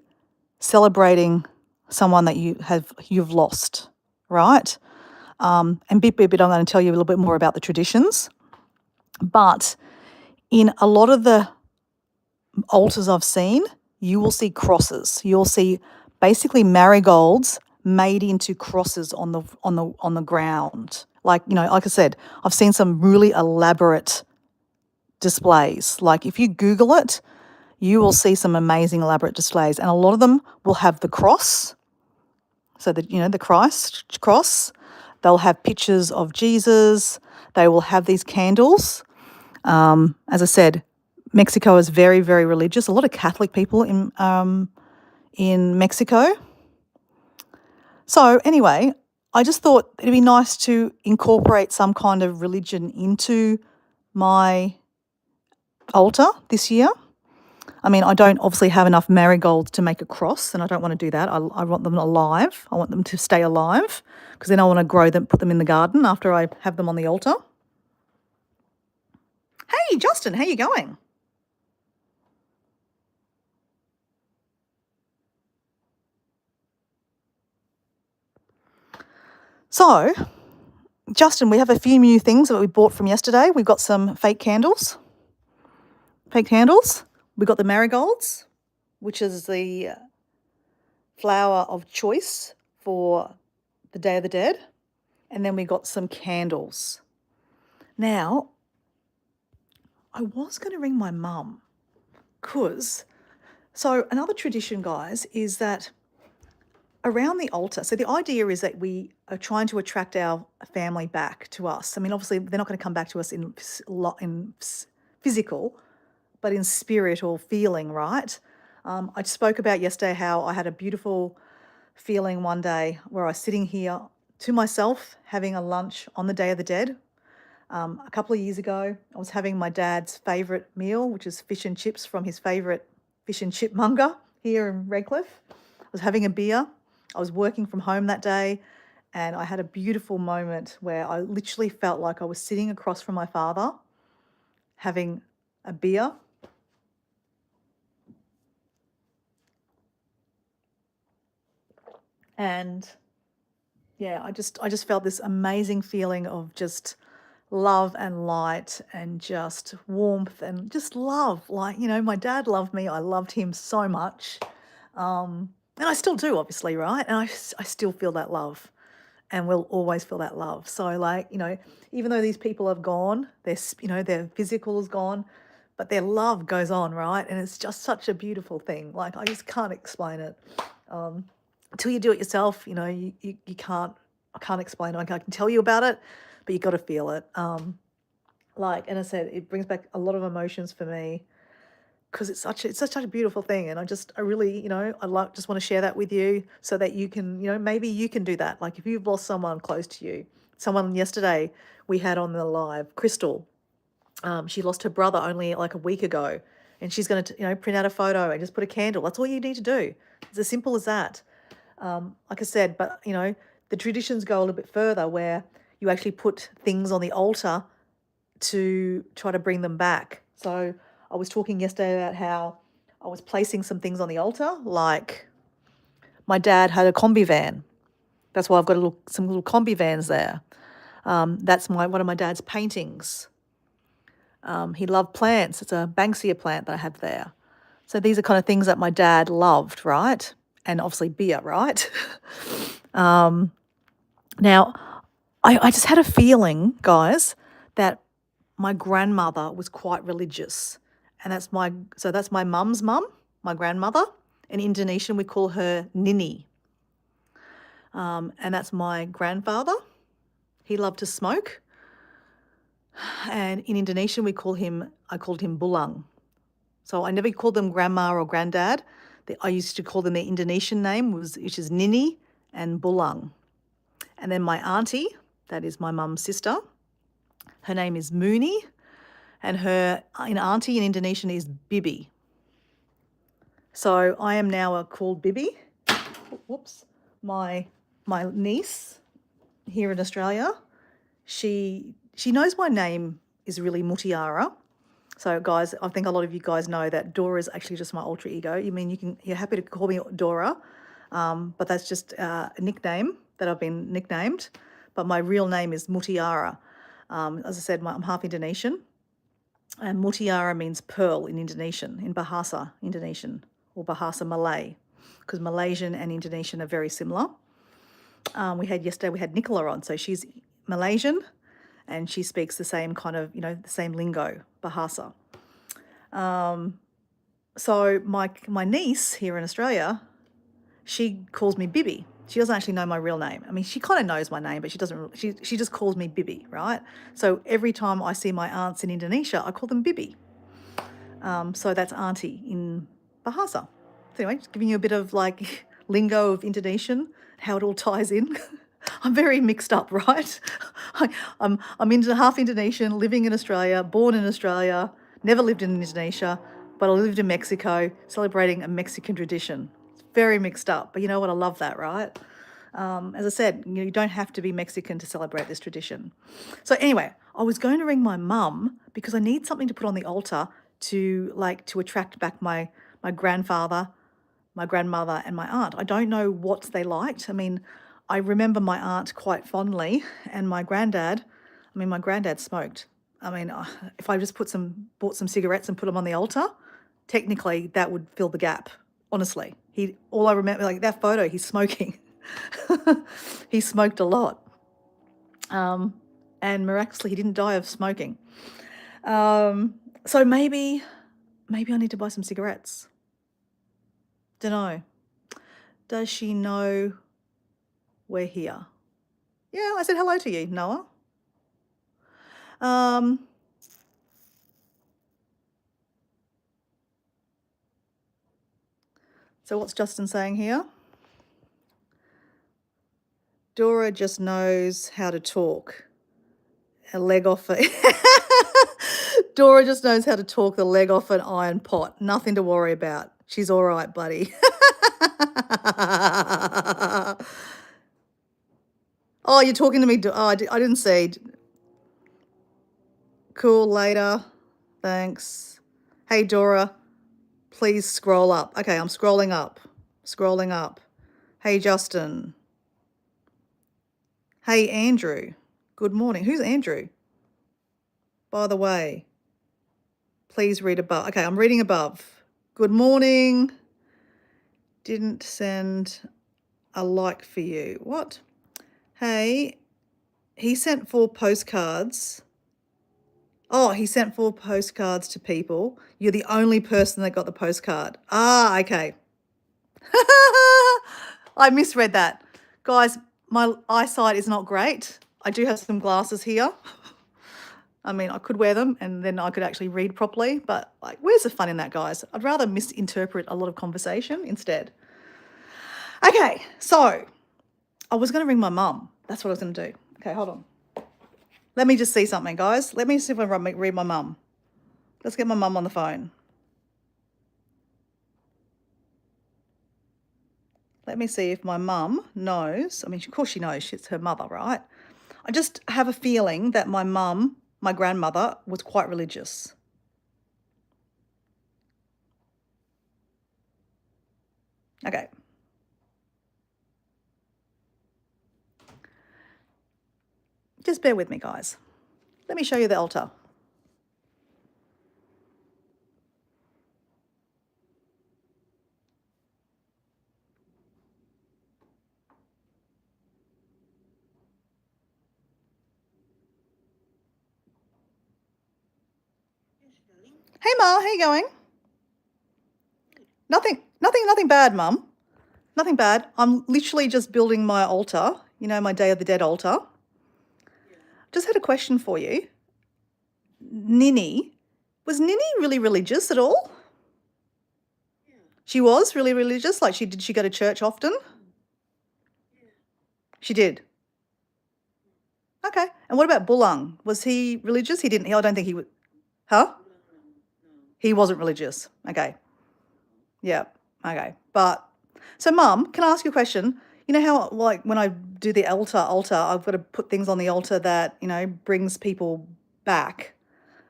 celebrating someone that you've lost, right? And bit by bit, I'm going to tell you a little bit more about the traditions. But in a lot of the altars I've seen, you will see crosses. You'll see basically marigolds made into crosses on the ground. Like I said, I've seen some really elaborate displays. Like if you Google it, you will see some amazing elaborate displays, and a lot of them will have the cross. So the Christ cross. They'll have pictures of Jesus. They will have these candles. As I said, Mexico is very, very religious. A lot of Catholic people in Mexico. So anyway, I just thought it'd be nice to incorporate some kind of religion into my altar this year. I mean, I don't obviously have enough marigolds to make a cross, and I don't want to do that. I want them alive. I want them to stay alive because then I want to grow them, put them in the garden after I have them on the altar. Hey, Justin, how you going? So, Justin, we have a few new things that we bought from yesterday. We've got some fake candles. We've got the marigolds, which is the flower of choice for the Day of the Dead. And then we got some candles. Now, I was going to ring my mum so another tradition, guys, is that around the altar, so the idea is that we are trying to attract our family back to us. I mean, obviously, they're not going to come back to us in physical, but in spirit or feeling, right? I spoke about yesterday how I had a beautiful feeling one day where I was sitting here to myself having a lunch on the Day of the Dead. A couple of years ago, I was having my dad's favourite meal, which is fish and chips from his favourite fish and chip monger here in Redcliffe. I was having a beer. I was working from home that day, and I had a beautiful moment where I literally felt like I was sitting across from my father having a beer. And yeah, I just felt this amazing feeling of just love and light and just warmth and just love. Like, my dad loved me. I loved him so much. And I still do, obviously, right? And I still feel that love and will always feel that love. So, like, even though these people have gone, their physical is gone, but their love goes on, right? And it's just such a beautiful thing. Like, I just can't explain it. Until you do it yourself, you can't, I can't explain it. I can tell you about it, but you got to feel it. And I said, it brings back a lot of emotions for me because it's such a beautiful thing. And I really, just want to share that with you so that you can, maybe you can do that. Like if you've lost someone close to you, someone yesterday we had on the live, Crystal, she lost her brother only like a week ago, and she's going to, print out a photo and just put a candle. That's all you need to do. It's as simple as that. Like I said, but the traditions go a little bit further where you actually put things on the altar to try to bring them back. So I was talking yesterday about how I was placing some things on the altar, like my dad had a combi van. That's why I've got some little combi vans there. That's one of my dad's paintings. He loved plants. It's a Banksia plant that I have there. So these are kind of things that my dad loved, right? And obviously beer, right? Now, I just had a feeling, guys, that my grandmother was quite religious. And that's my mum's mum, my grandmother. In Indonesian, we call her Nini. And that's my grandfather. He loved to smoke. And in Indonesian, I called him Bulang. So I never called them grandma or granddad. I used to call them their Indonesian name, which is Nini and Bulang. And then my auntie, that is my mum's sister, her name is Mooney, and her auntie in Indonesian is Bibi. So I am now called Bibi. Whoops. My niece here in Australia, she knows my name is really Mutiara. So guys, I think a lot of you guys know that Dora is actually just my alter ego. I mean, you're happy to call me Dora, but that's just a nickname that I've been nicknamed. But my real name is Mutiara. As I said, I'm half Indonesian, and Mutiara means pearl in Indonesian, in Bahasa Indonesian or Bahasa Malay, because Malaysian and Indonesian are very similar. Yesterday we had Nicola on, so she's Malaysian, and she speaks the same kind of, the same lingo, Bahasa. So my niece here in Australia, she calls me Bibi. She doesn't actually know my real name. I mean, she kind of knows my name, but she doesn't. She just calls me Bibi, right? So every time I see my aunts in Indonesia, I call them Bibi. So that's auntie in Bahasa. So anyway, just giving you a bit of like lingo of Indonesian, how it all ties in. I'm very mixed up, right? I'm half Indonesian, living in Australia, born in Australia, never lived in Indonesia, but I lived in Mexico, celebrating a Mexican tradition. It's very mixed up, but you know what? I love that, right? As I said, you don't have to be Mexican to celebrate this tradition. So anyway, I was going to ring my mum because I need something to put on the altar to attract back my grandfather, my grandmother, and my aunt. I don't know what they liked. I mean, I remember my aunt quite fondly, and my granddad. I mean, my granddad smoked. I mean, if I just bought some cigarettes and put them on the altar, technically that would fill the gap. Honestly, all I remember, like that photo, he's smoking. He smoked a lot, and miraculously he didn't die of smoking. So maybe I need to buy some cigarettes. Don't know. Does she know we're here? Yeah, I said hello to you, Noah. So what's Justin saying here? Dora just knows how to talk. A leg off it. Dora just knows how to talk the leg off an iron pot. Nothing to worry about. She's all right, buddy. Oh, you're talking to me. Oh, I didn't see. Cool, later. Thanks. Hey, Dora, please scroll up. Okay, I'm scrolling up. Scrolling up. Hey, Justin. Hey, Andrew. Good morning. Who's Andrew? By the way, please read above. Okay, I'm reading above. Good morning. Didn't send a like for you. What? Hey, he sent 4 postcards. Oh, he sent 4 postcards to people. You're the only person that got the postcard. Ah, okay. I misread that. Guys, my eyesight is not great. I do have some glasses here. I mean, I could wear them and then I could actually read properly, but like, where's the fun in that, guys? I'd rather misinterpret a lot of conversation instead. Okay, so I was going to ring my mum. That's what I was going to do. Okay, hold on. Let me just see something, guys. Let me see if I can read my mum. Let's get my mum on the phone. Let me see if my mum knows. I mean, of course she knows. She's her mother, right? I just have a feeling that my mum, my grandmother, was quite religious. Okay. Just bear with me, guys. Let me show you the altar. Hey, Ma, how you going? Nothing bad, Mum. Nothing bad. I'm literally just building my altar, you know, my Day of the Dead altar. Just had a question for you. Ninny, was Ninny really religious at all? She was really religious? Like, did she go to church often? She did. Okay. And what about Bulung? Was he religious? He didn't. I don't think he would. Huh? He wasn't religious. Okay. Yeah. Okay. But so, Mum, can I ask you a question? You know how, like, when I do the altar, I've got to put things on the altar that, you know, brings people back,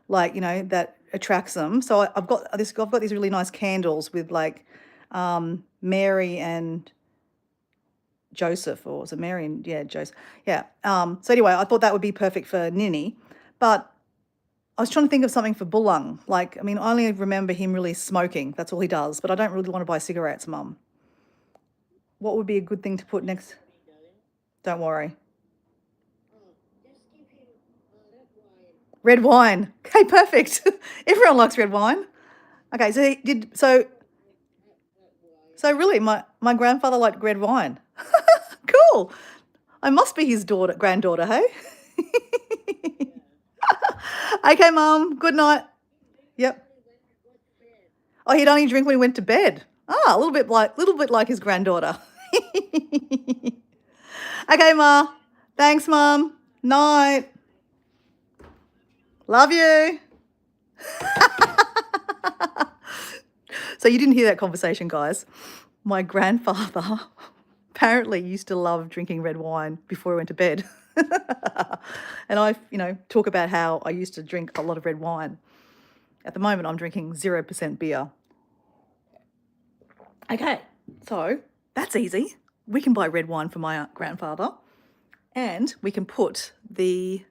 like, you know, that attracts them. So I've got these really nice candles with like Mary and Joseph, or was it Mary and Joseph? Yeah. So anyway, I thought that would be perfect for Ninny, but I was trying to think of something for Bulung. Like, I mean, I only remember him really smoking. That's all he does. But I don't really want to buy cigarettes, Mum. What would be a good thing to put next? Don't worry. Red wine. Okay, perfect. Everyone likes red wine. Okay, so he did. So really, my grandfather liked red wine. Cool. I must be his granddaughter. Hey. Okay, Mum. Good night. Yep. Oh, he'd only drink when he went to bed. Ah, a little bit like his granddaughter. Okay, Ma. Thanks, Mum. Night. Love you. So you didn't hear that conversation, guys. My grandfather apparently used to love drinking red wine before he went to bed. And I, you know, talk about how I used to drink a lot of red wine. At the moment, I'm drinking 0% beer. Okay, so that's easy. We can buy red wine for my grandfather, and we can put the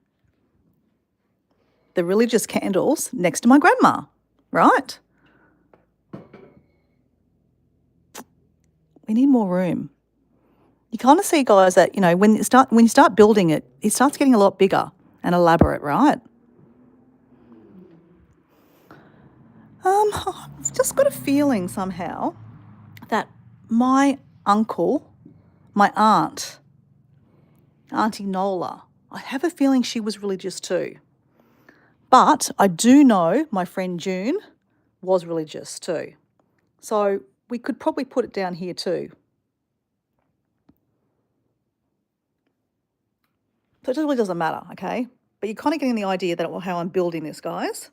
religious candles next to my grandma, right? We need more room. You kind of see, guys, that, you know, when you start building it, it starts getting a lot bigger and elaborate, right? I've just got a feeling somehow that my uncle, my Auntie Nola, I have a feeling she was religious too. But I do know my friend June was religious too. So we could probably put it down here too. So it really doesn't matter, okay? But you're kind of getting the idea that how I'm building this, guys.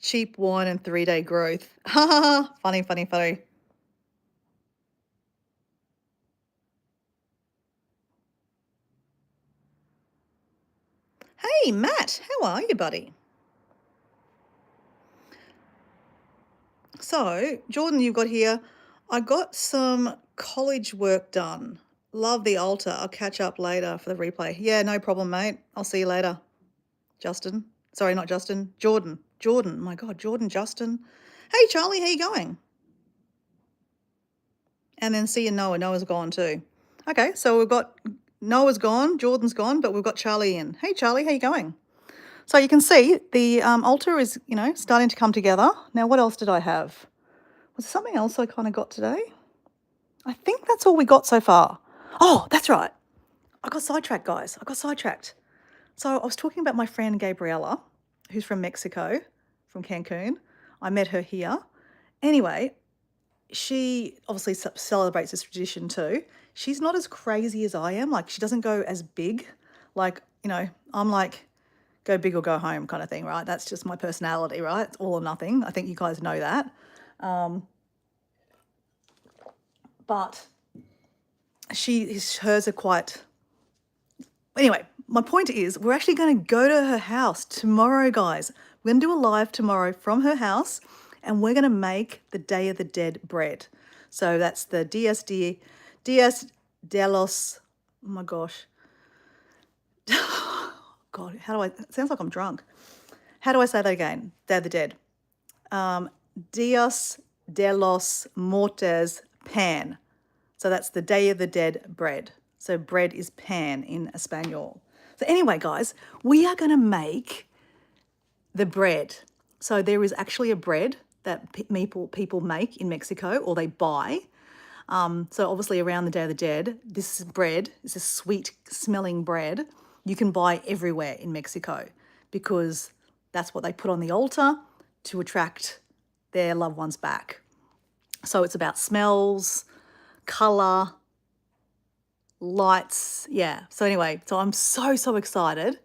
Cheap wine and 3-day growth. Ha ha ha. Funny, funny, funny. Hey, Matt, how are you, buddy? So, Jordan, you've got here, I got some college work done. Love the altar. I'll catch up later for the replay. Yeah, no problem, mate. I'll see you later. Justin. Sorry, not Justin. Jordan. Jordan. My God, Jordan, Justin. Hey, Charlie, how you going? And then see you, Noah. Noah's gone too. Okay, so we've got Noah's gone, Jordan's gone, but we've got Charlie in. Hey, Charlie, how you going? So you can see the altar is, you know, starting to come together. Now, what else did I have? Was there something else I kind of got today? I think that's all we got so far. Oh, that's right. I got sidetracked, guys. I got sidetracked. So I was talking about my friend Gabriella, who's from Mexico, from Cancun. I met her here. Anyway, she obviously celebrates this tradition too. She's not as crazy as I am. Like, she doesn't go as big. Like, you know, I'm like, go big or go home kind of thing, right? That's just my personality, right? It's all or nothing. I think you guys know that. But hers are quite. Anyway, my point is, we're actually going to go to her house tomorrow, guys. We're going to do a live tomorrow from her house, and we're going to make the Day of the Dead bread. So that's the Dias de los. Oh my gosh. God, how do I? It sounds like I'm drunk. How do I say that again? Day of the Dead. Dios de los Muertos pan. So that's the Day of the Dead bread. So bread is pan in Espanol. So anyway, guys, we are going to make the bread. So there is actually a bread that people make in Mexico, or they buy. So obviously around the Day of the Dead, this bread is a sweet smelling bread you can buy everywhere in Mexico, because that's what they put on the altar to attract their loved ones back. So it's about smells, color, lights. Yeah. So anyway, so I'm so excited.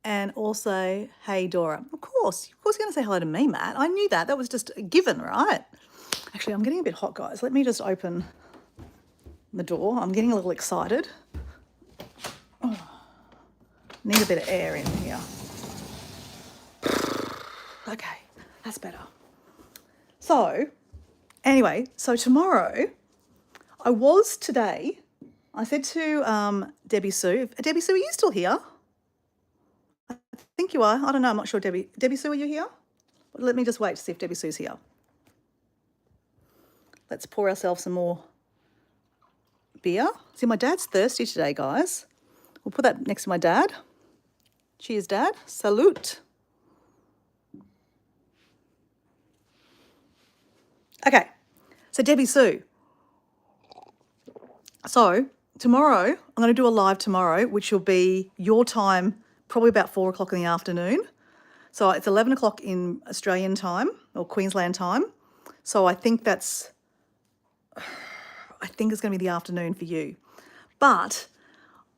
And also, hey, Dora, of course you're going to say hello to me, Matt. I knew that. That was just a given, right? Actually, I'm getting a bit hot, guys. Let me just open the door. I'm getting a little excited. Oh, need a bit of air in here. Okay, that's better. So, anyway, so tomorrow, I said to Debbie Sue, Debbie Sue, are you still here? I think you are. I don't know. I'm not sure, Debbie. Debbie Sue, are you here? Let me just wait to see if Debbie Sue's here. Let's pour ourselves some more beer. See, my dad's thirsty today, guys. We'll put that next to my dad. Cheers, Dad. Salute. Okay, so Debbie Sue. So tomorrow, I'm going to do a live tomorrow, which will be your time, probably about 4 o'clock in the afternoon. So it's 11 o'clock in Australian time, or Queensland time. So I think it's going to be the afternoon for you. But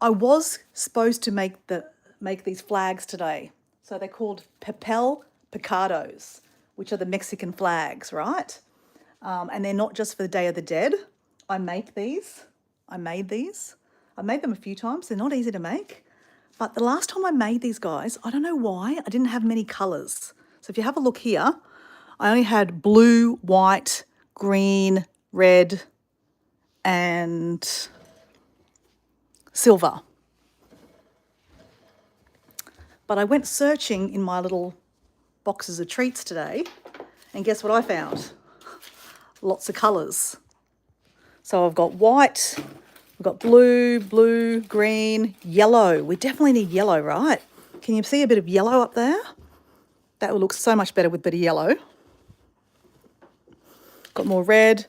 I was supposed to make these flags today. So they're called papel picados, which are the Mexican flags, right? And they're not just for the Day of the Dead. I made these. I've made them a few times. They're not easy to make. But the last time I made these, guys, I don't know why, I didn't have many colours. So if you have a look here, I only had blue, white, green, red, and silver. But I went searching in my little boxes of treats today, and guess what I found? Lots of colours. So I've got white, we've got blue, green, yellow. We definitely need yellow, right? Can you see a bit of yellow up there? That will look so much better with a bit of yellow. Got more red.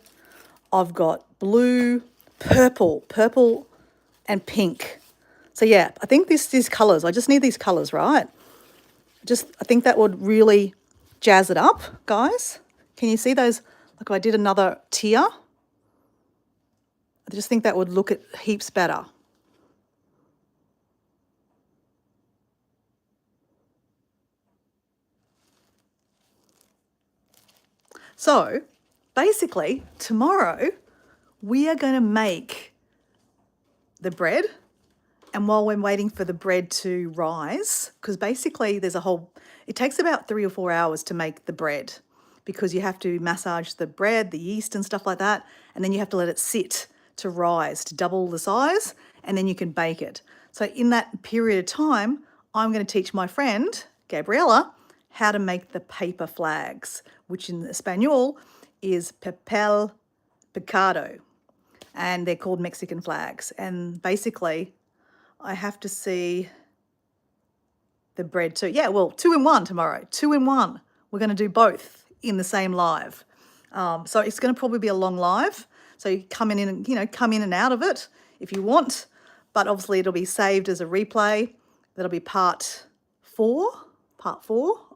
I've got blue, purple and pink. So yeah, I think these colours, I just need these colours, right? I think that would really jazz it up, guys. Can you see those? Like if I did another tier, I just think that would look at heaps better. So basically tomorrow we are going to make the bread, and while we're waiting for the bread to rise, because basically it takes about 3 or 4 hours to make the bread, because you have to massage the bread, the yeast and stuff like that, and then you have to let it sit to rise, to double the size, and then you can bake it. So in that period of time, I'm going to teach my friend, Gabriella, how to make the paper flags, which in Espanol is papel picado, and they're called Mexican flags. And basically, I have to see the bread too. Yeah, well, 2 in 1 tomorrow. 2 in 1. We're going to do both in the same live. So it's going to probably be a long live. So you come in and out of it if you want. But obviously it'll be saved as a replay. That'll be part 4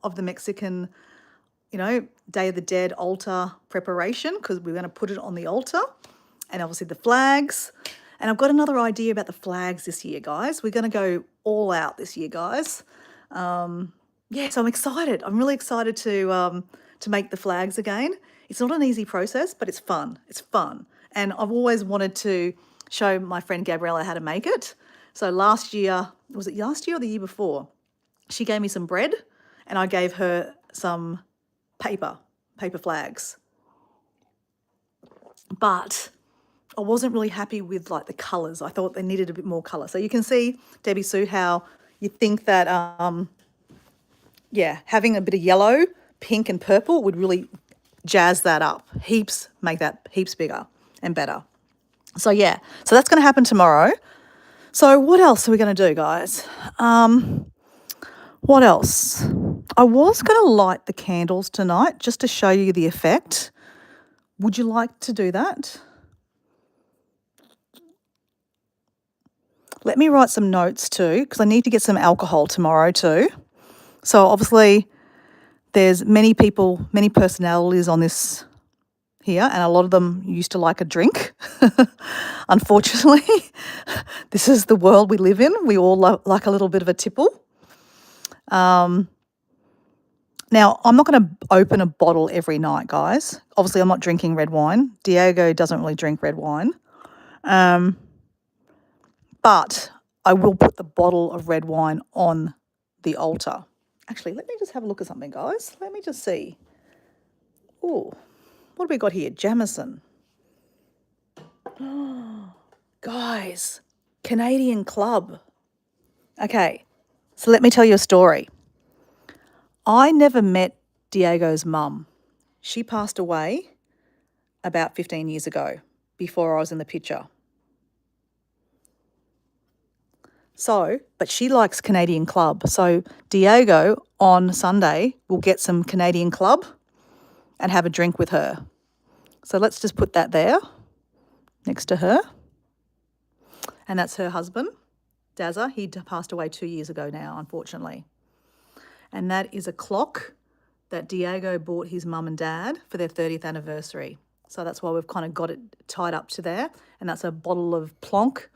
of the Mexican, Day of the Dead altar preparation, because we're going to put it on the altar. And obviously the flags. And I've got another idea about the flags this year, guys. We're going to go all out this year, guys. So I'm excited. I'm really excited to make the flags again. It's not an easy process, but it's fun. It's fun. And I've always wanted to show my friend Gabriella how to make it. So last year, was it last year or the year before? She gave me some bread and I gave her some paper flags. But I wasn't really happy with like the colours. I thought they needed a bit more colour. So you can see, Debbie Sue, how you think that, yeah, having a bit of yellow, pink and purple would really jazz that up heaps, make that heaps bigger and better. So yeah, so that's going to happen tomorrow. So what else are we going to do, guys? What else? I was going to light the candles tonight just to show you the effect. Would you like to do that? Let me write some notes too, because I need to get some alcohol tomorrow too. So obviously there's many people, many personalities on this here, and a lot of them used to like a drink. Unfortunately, this is the world we live in. We all like a little bit of a tipple. Now, I'm not going to open a bottle every night, guys. Obviously, I'm not drinking red wine. Diego doesn't really drink red wine. But I will put the bottle of red wine on the altar. Actually, let me just have a look at something, guys. Let me just see. Oh, what have we got here? Jamison. Guys, Canadian Club. Okay, so let me tell you a story. I never met Diego's mum. She passed away about 15 years ago, before I was in the picture. So, but she likes Canadian Club. So Diego on Sunday will get some Canadian Club and have a drink with her. So let's just put that there next to her. And that's her husband, Dazza. He passed away 2 years ago now, unfortunately. And that is a clock that Diego bought his mum and dad for their 30th anniversary. So that's why we've kind of got it tied up to there. And that's a bottle of Plonk.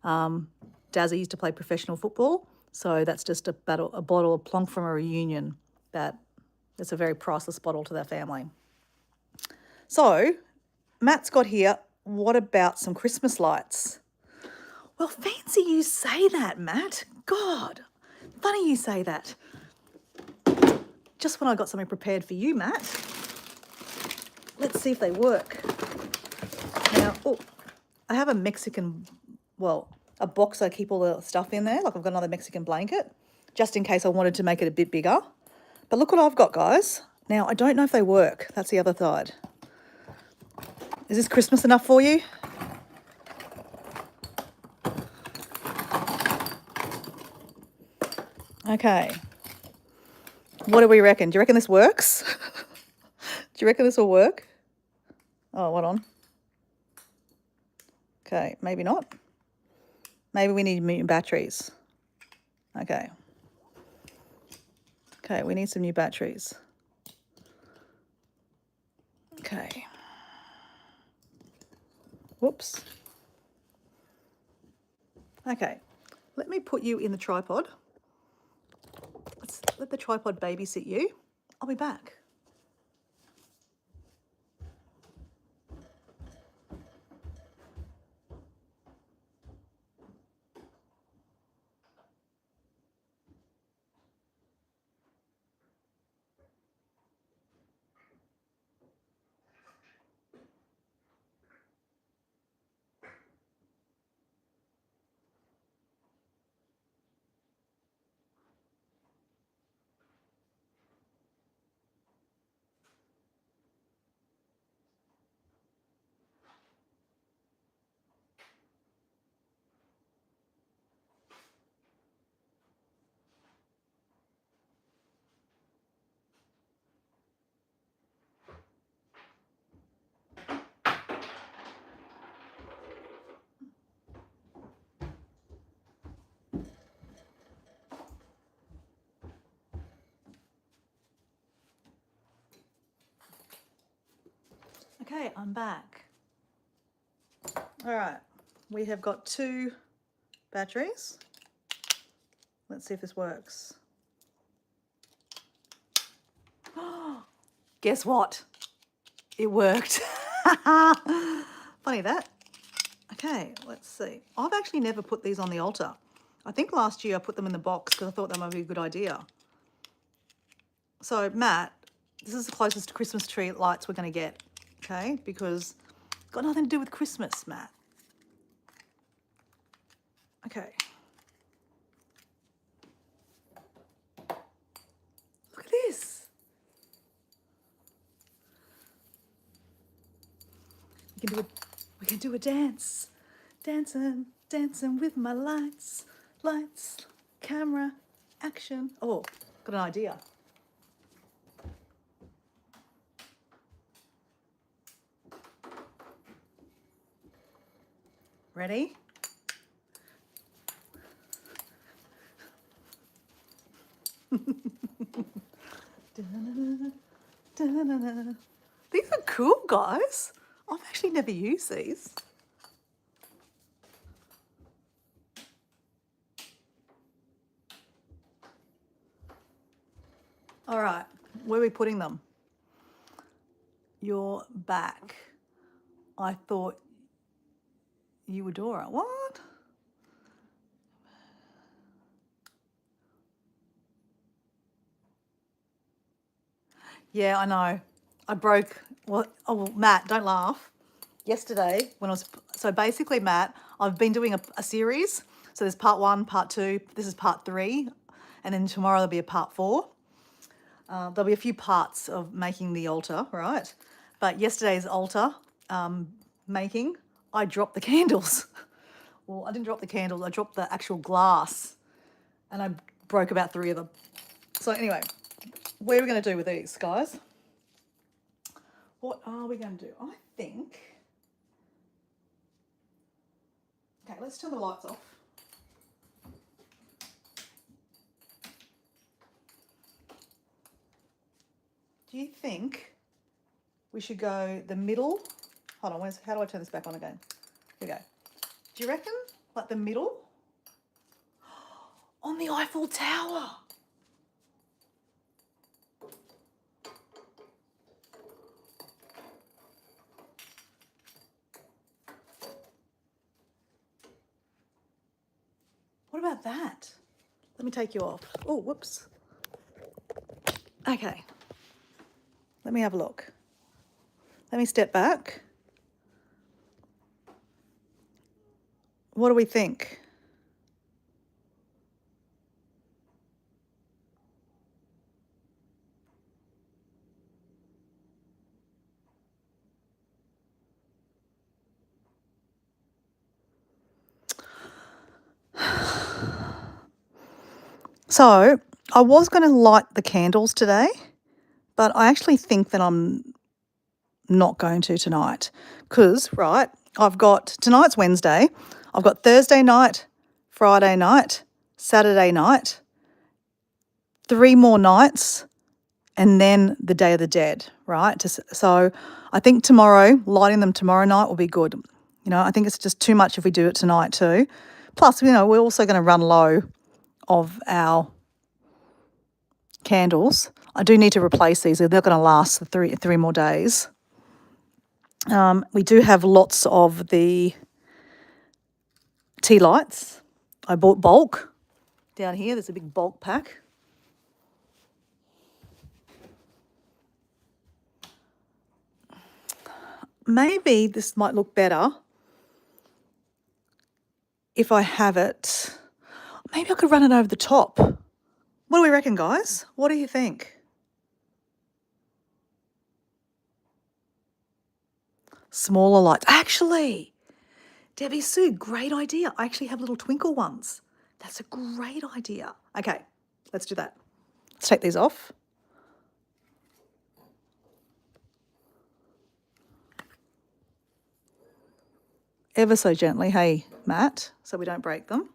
Dazza used to play professional football. So that's just a bottle of Plonk from a reunion. That's a very priceless bottle to their family. So Matt's got here, what about some Christmas lights? Well, fancy you say that, Matt. God, funny you say that. Just when I got something prepared for you, Matt. Let's see if they work. Now, I have a Mexican, a box I keep all the stuff in there. Like I've got another Mexican blanket, just in case I wanted to make it a bit bigger. But look what I've got, guys. Now, I don't know if they work. That's the other side. Is this Christmas enough for you? Okay. What do we reckon? Do you reckon this works? Do you reckon this will work? Oh, hold on. Okay, maybe not. Maybe we need new batteries. Okay. Okay, we need some new batteries. Okay. Whoops. Okay, let me put you in the tripod. Let's let the tripod babysit you. I'll be back. Okay, I'm back. All right, we have got 2 batteries. Let's see if this works. Guess what? It worked. Funny that. Okay, let's see. I've actually never put these on the altar. I think last year I put them in the box because I thought that might be a good idea. So, Matt, this is the closest to Christmas tree lights we're going to get, okay? Because it's got nothing to do with Christmas, Matt. Okay. Look at this. We can do a dance. Dancing with my lights, camera, action. Oh, got an idea. Ready? These are cool, guys. I've actually never used these. All right, where are we putting them? Your back. I thought you were Dora. What? Yeah, I know. I broke. Well, Matt, don't laugh. Yesterday, when I was so basically, Matt, I've been doing a series. So there's part 1, part 2. This is part 3, and then tomorrow there'll be a part 4. There'll be a few parts of making the altar, right? But yesterday's altar making, I dropped the candles. Well, I didn't drop the candles. I dropped the actual glass, and I broke about 3 of them. So anyway, what are we going to do with these, guys? What are we going to do? I think... Okay, let's turn the lights off. Do you think we should go the middle? Hold on, how do I turn this back on again? Here we go. Do you reckon, like the middle? On the Eiffel Tower. What about that? Let me take you off. Oh, whoops. Okay. Let me have a look. Let me step back. What do we think? So I was going to light the candles today, but I actually think that I'm not going to tonight because, right, I've got, tonight's Wednesday, I've got Thursday night, Friday night, Saturday night, 3 more nights, and then the Day of the Dead, right? So I think lighting them tomorrow night will be good. You know, I think it's just too much if we do it tonight too. Plus, you know, we're also going to run low of our candles. I do need to replace these. They're going to last for three more days. We do have lots of the tea lights. I bought bulk. Down here, there's a big bulk pack. Maybe this might look better if I have it. Maybe I could run it over the top. What do we reckon, guys? What do you think? Smaller lights. Actually, Debbie Sue, great idea. I actually have little twinkle ones. That's a great idea. Okay, let's do that. Let's take these off. Ever so gently, hey, Matt, so we don't break them.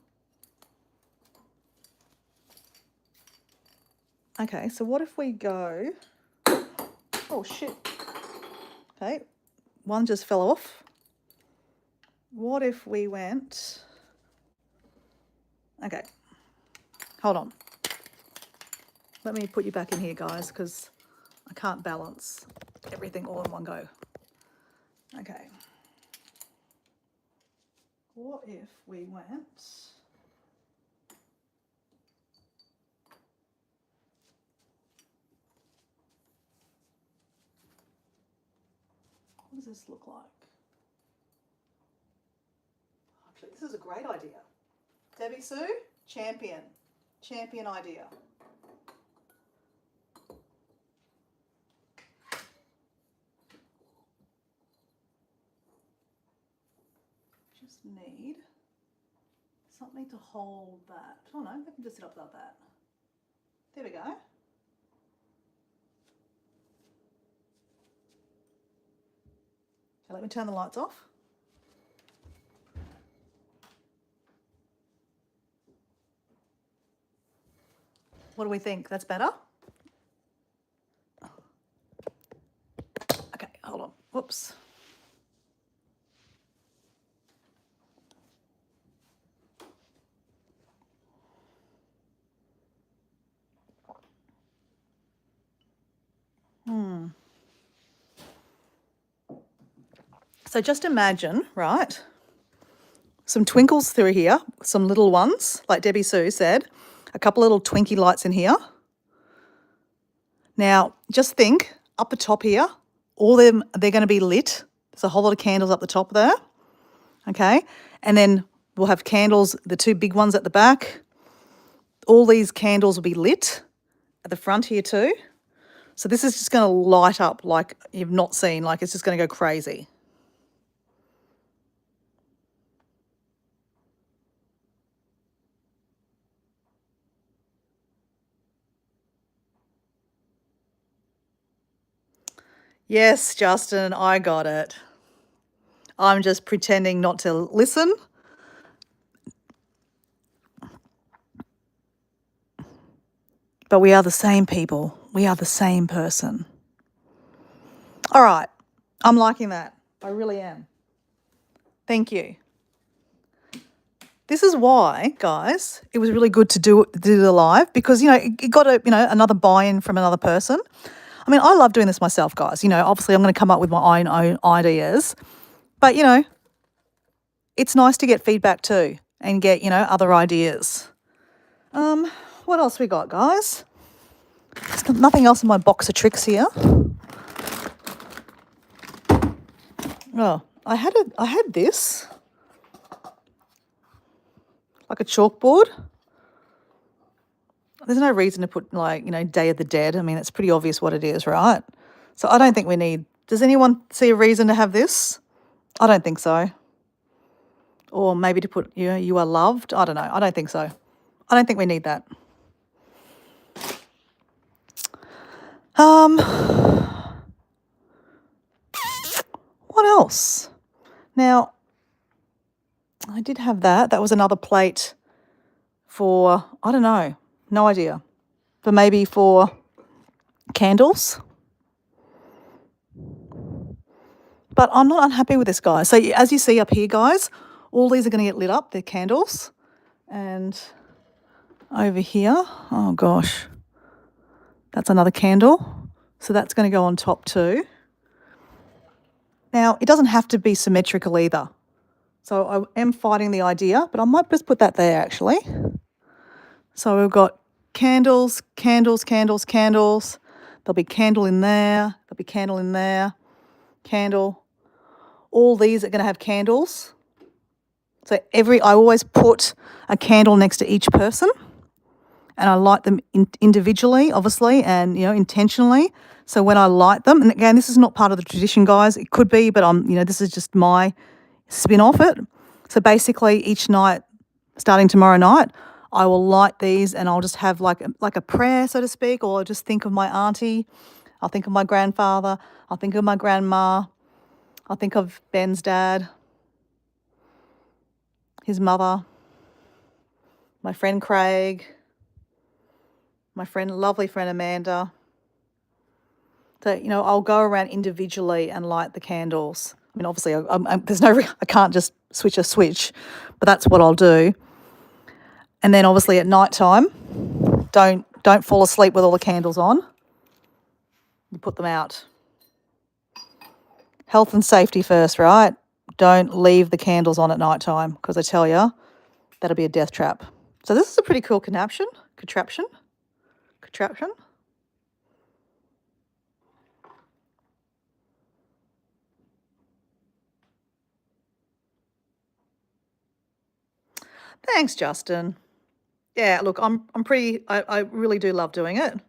Okay, so what if we go... Oh, shit. Okay, one just fell off. What if we went... Okay, hold on. Let me put you back in here, guys, because I can't balance everything all in one go. Okay. What if we went... What does this look like? Actually, this is a great idea. Debbie Sue, champion. Champion idea. Just need something to hold that. Oh no, I can just sit up like that. There we go. Okay, let me turn the lights off. What do we think? That's better? Okay, hold on. Whoops. So just imagine, right, some twinkles through here, some little ones, like Debbie Sue said, a couple little twinky lights in here. Now, just think, up the top here, all them, they're going to be lit. There's a whole lot of candles up the top there, okay? And then we'll have candles, the two big ones at the back. All these candles will be lit at the front here too. So this is just going to light up like you've not seen, like it's just going to go crazy. Yes, Justin, I got it. I'm just pretending not to listen. But we are the same people. We are the same person. All right. I'm liking that. I really am. Thank you. This is why, guys, it was really good to do the live because, you know, it got another buy-in from another person. I mean, I love doing this myself, guys. You know, obviously I'm going to come up with my own ideas. But, you know, it's nice to get feedback too and get, you know, other ideas. What else we got, guys? There's nothing else in my box of tricks here. Oh, I had this. Like a chalkboard. There's no reason to put, like, you know, Day of the Dead. I mean, it's pretty obvious what it is, right? So I don't think we need... Does anyone see a reason to have this? I don't think so. Or maybe to put, you know, you are loved. I don't know. I don't think so. I don't think we need that. What else? Now, I did have that. That was another plate for, I don't know, no idea. But maybe for candles. But I'm not unhappy with this, guys. So as you see up here, guys, all these are going to get lit up. They're candles. And over here, oh gosh, that's another candle. So that's going to go on top too. Now, it doesn't have to be symmetrical either. So I am fighting the idea, but I might just put that there actually. So we've got candles, candles, candles, candles. There'll be candle in there. There'll be candle in there. Candle. All these are going to have candles. So I always put a candle next to each person. And I light them individually, obviously, and, you know, intentionally. So when I light them, and again, this is not part of the tradition, guys. It could be, but this is just my spin off it. So basically, each night, starting tomorrow night, I will light these, and I'll just have like a prayer, so to speak, or I'll just think of my auntie. I'll think of my grandfather. I'll think of my grandma. I'll think of Ben's dad, his mother, my friend Craig, my lovely friend Amanda. So, you know, I'll go around individually and light the candles. I mean, obviously, I can't just switch a switch, but that's what I'll do. And then, obviously, at night time, don't fall asleep with all the candles on. You put them out. Health and safety first, right? don't leave the candles on at night time because I tell you, that'll be a death trap. So this is a pretty cool contraption. Thanks, Justin. Yeah, look, I really do love doing it.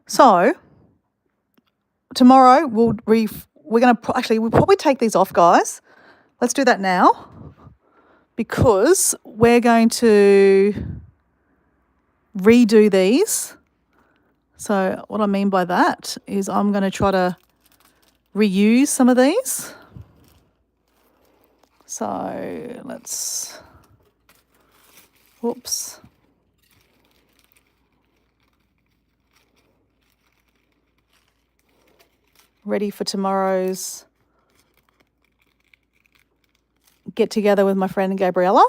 So tomorrow we'll probably take these off, guys. Let's do that now because we're going to redo these. So what I mean by that is I'm going to try to reuse some of these. So let's, whoops. Ready for tomorrow's get together with my friend Gabriella.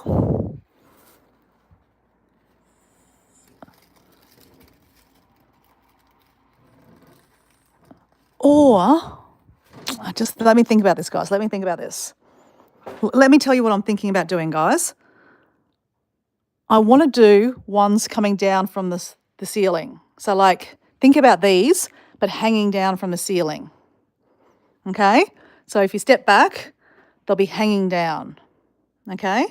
Or, just let me think about this, guys. Let me think about this. Let me tell you what I'm thinking about doing, guys. I want to do ones coming down from the ceiling. So like, think about these, but hanging down from the ceiling. Okay? So if you step back, they'll be hanging down. Okay?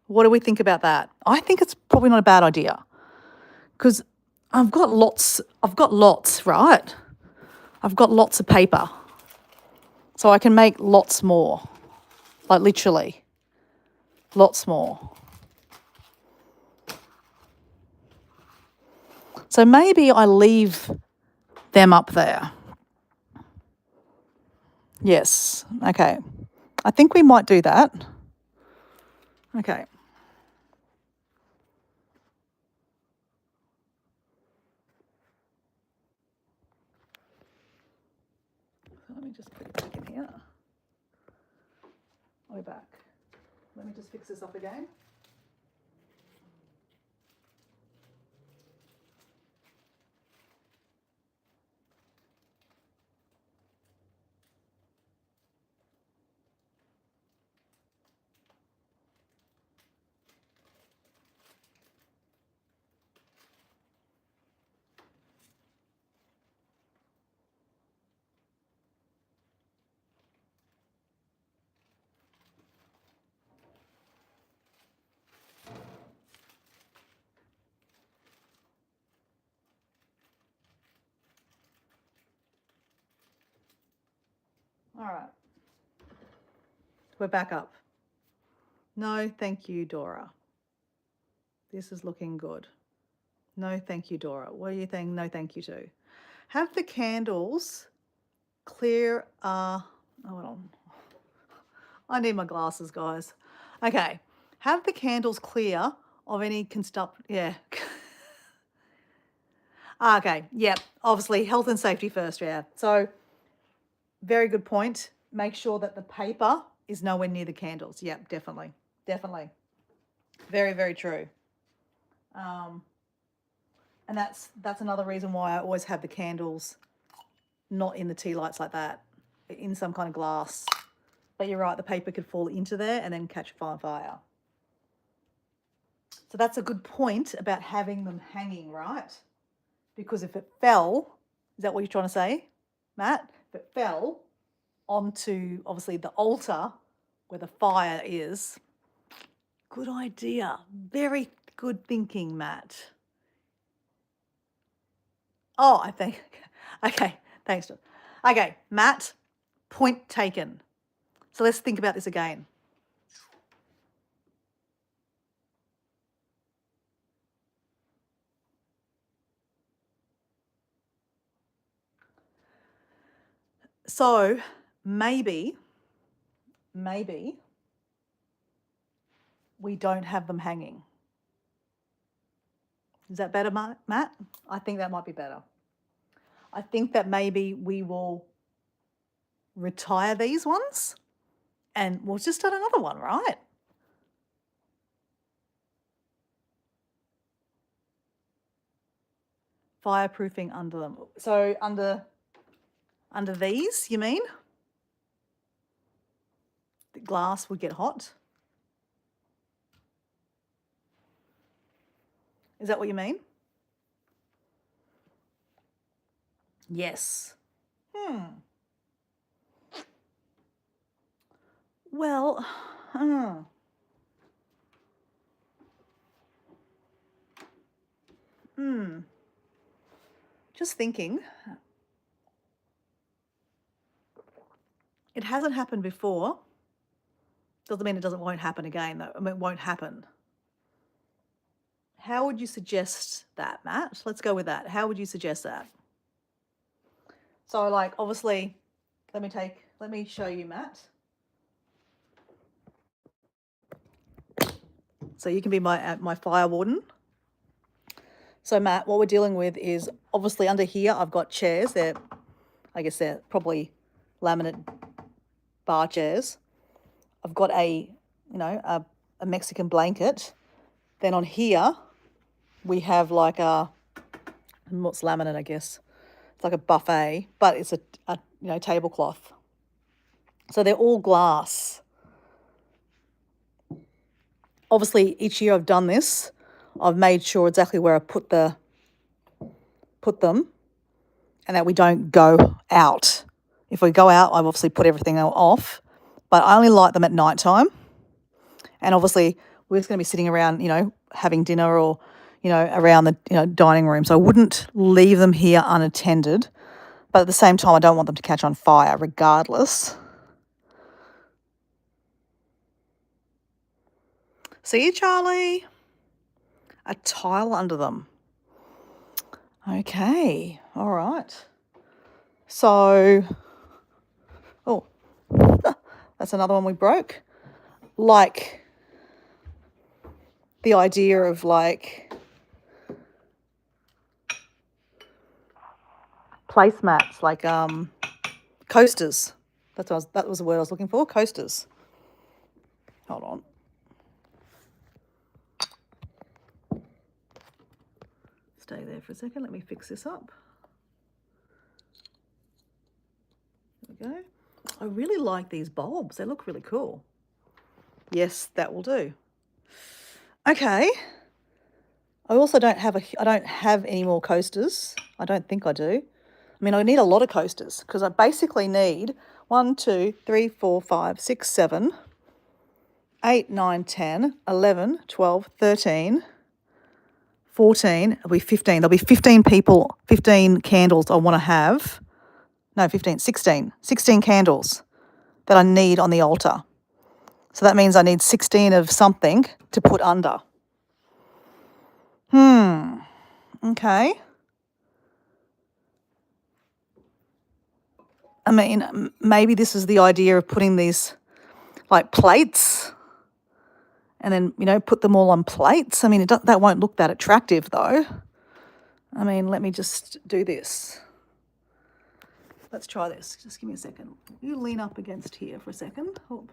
What do we think about that? I think it's probably not a bad idea because I've got lots, right? I've got lots of paper. So I can make lots more, like literally lots more. So maybe I leave them up there. Yes, okay. I think we might do that. Okay. Let me just put it back in here. We're back. Let me just fix this up again. All right. We're back up. No, thank you, Dora. This is looking good. No, thank you, Dora. What are you saying no thank you to? Have the candles clear. Hold on. I need my glasses, guys. Okay. Have the candles clear of any yeah. Okay. Yep. Obviously, health and safety first. Yeah. So, very good point. Make sure that the paper is nowhere near the candles. Yep. Definitely. Definitely. Very, very true. And that's another reason why I always have the candles not in the tea lights like that, in some kind of glass. But you're right, the paper could fall into there and then catch fire. So that's a good point about having them hanging, right? Because if it fell, is that what you're trying to say, Matt? If it fell onto, obviously, the altar where the fire is, good idea. Very good thinking, Matt. Oh, I think, okay, thanks, John. Okay, Matt, point taken. So let's think about this again. So maybe we don't have them hanging. Is that better, Matt? I think that might be better. I think that maybe we will retire these ones and we'll just start another one, right? Fireproofing under them. So under these, you mean? The glass would get hot? Is that what you mean? Yes. Well, just thinking. It hasn't happened before. Doesn't mean it won't happen again, though. I mean, it won't happen. How would you suggest that, Matt? Let's go with that. How would you suggest that? So, like, obviously, let me show you, Matt. So you can be my fire warden. So, Matt, what we're dealing with is obviously under here, I've got chairs. I guess they're probably laminate bar chairs. I've got a Mexican blanket. Then on here, we have like what's laminate, I guess. It's like a buffet, but it's a tablecloth. So they're all glass. Obviously, each year I've done this. I've made sure exactly where I put them, and that we don't go out. If we go out, I've obviously put everything off, but I only light them at night time. And obviously, we're just going to be sitting around, having dinner or, around the dining room. So I wouldn't leave them here unattended. But at the same time, I don't want them to catch on fire regardless. See you, Charlie. A tile under them. Okay, all right. So, that's another one we broke. Like the idea of like placemats, like coasters. That was the word I was looking for. Coasters. Hold on. Stay there for a second. Let me fix this up. There we go. I really like these bulbs. They look really cool. Yes, that will do. Okay. I also don't have any more coasters. I don't think I do. I mean, I need a lot of coasters because I basically need 1, 2, 3, 4, 5, 6, 7, 8, 9, 10, 11, 12, 13, 14. It'll be 15. There'll be 15 people, 15 candles I want to have. No, 15, 16. 16 candles that I need on the altar. So that means I need 16 of something to put under. Okay. I mean, maybe this is the idea of putting these like plates and then, put them all on plates. I mean, that won't look that attractive though. I mean, let me just do this. Let's try this. Just give me a second. You lean up against here for a second. Oh.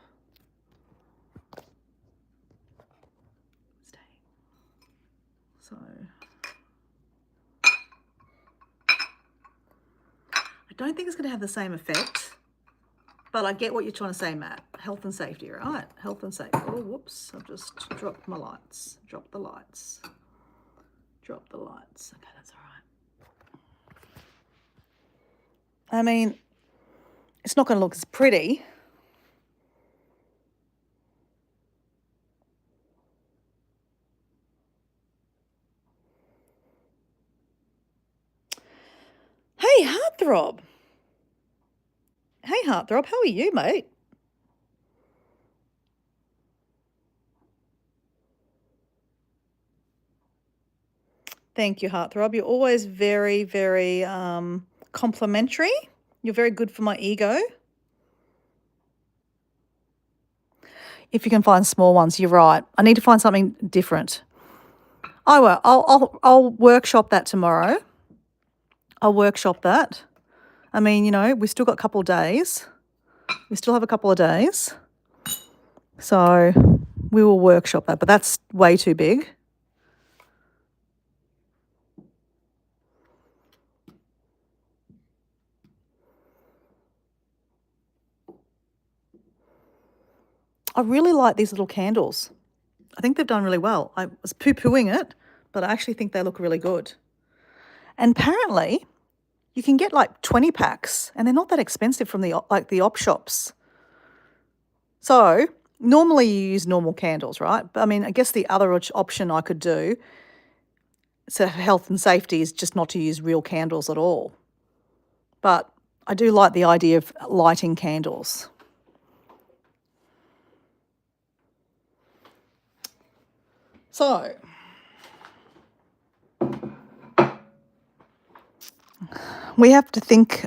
Stay. So I don't think it's going to have the same effect, but I get what you're trying to say, Matt. Health and safety, right? Health and safety. Oh, whoops. I've just dropped my lights. Drop the lights. Drop the lights. Okay, that's all right. I mean, it's not going to look as pretty. Hey, Heartthrob. Hey, Heartthrob. How are you, mate? Thank you, Heartthrob. You're always very, very complimentary. You're very good for my ego. If you can find small ones, you're right. I need to find something different. I will. I'll workshop that tomorrow. I'll workshop that. I mean, we've still got a couple of days. We still have a couple of days. So we will workshop that, but that's way too big. I really like these little candles. I think they've done really well. I was poo-pooing it, but I actually think they look really good. And apparently you can get like 20 packs and they're not that expensive from the op shops. So normally you use normal candles, right? But I mean, I guess the other option I could do, so for health and safety, is just not to use real candles at all. But I do like the idea of lighting candles. So we have to think,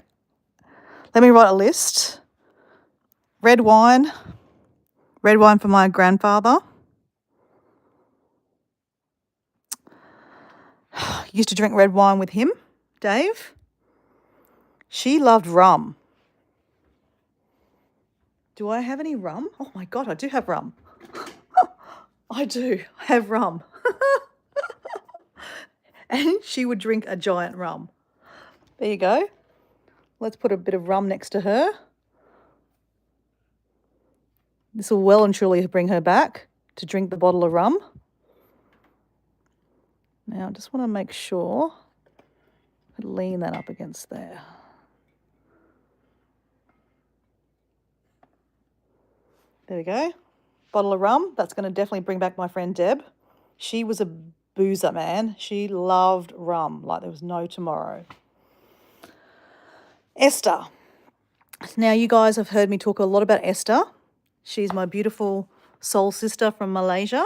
let me write a list. Red wine for my grandfather. Used to drink red wine with him, Dave. She loved rum. Do I have any rum? Oh my God, I do have rum. I do have rum. And she would drink a giant rum. There you go. Let's put a bit of rum next to her. This will well and truly bring her back to drink the bottle of rum. Now, I just want to make sure I lean that up against there. There we go. Bottle of rum. That's going to definitely bring back my friend Deb. She was a boozer, man. She loved rum like there was no tomorrow. Esther. Now, you guys have heard me talk a lot about Esther. She's my beautiful soul sister from Malaysia.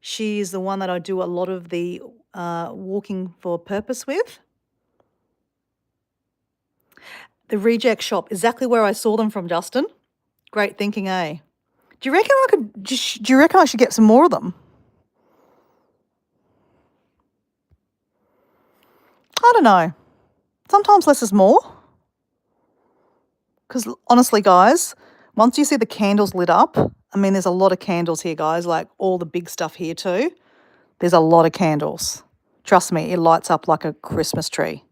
She's the one that I do a lot of the walking for purpose with. The reject shop, exactly where I saw them from, Justin. Great thinking, eh? Do you reckon I should get some more of them? I don't know. Sometimes less is more. Because honestly, guys, once you see the candles lit up, I mean, there's a lot of candles here, guys, like all the big stuff here too. There's a lot of candles. Trust me, it lights up like a Christmas tree.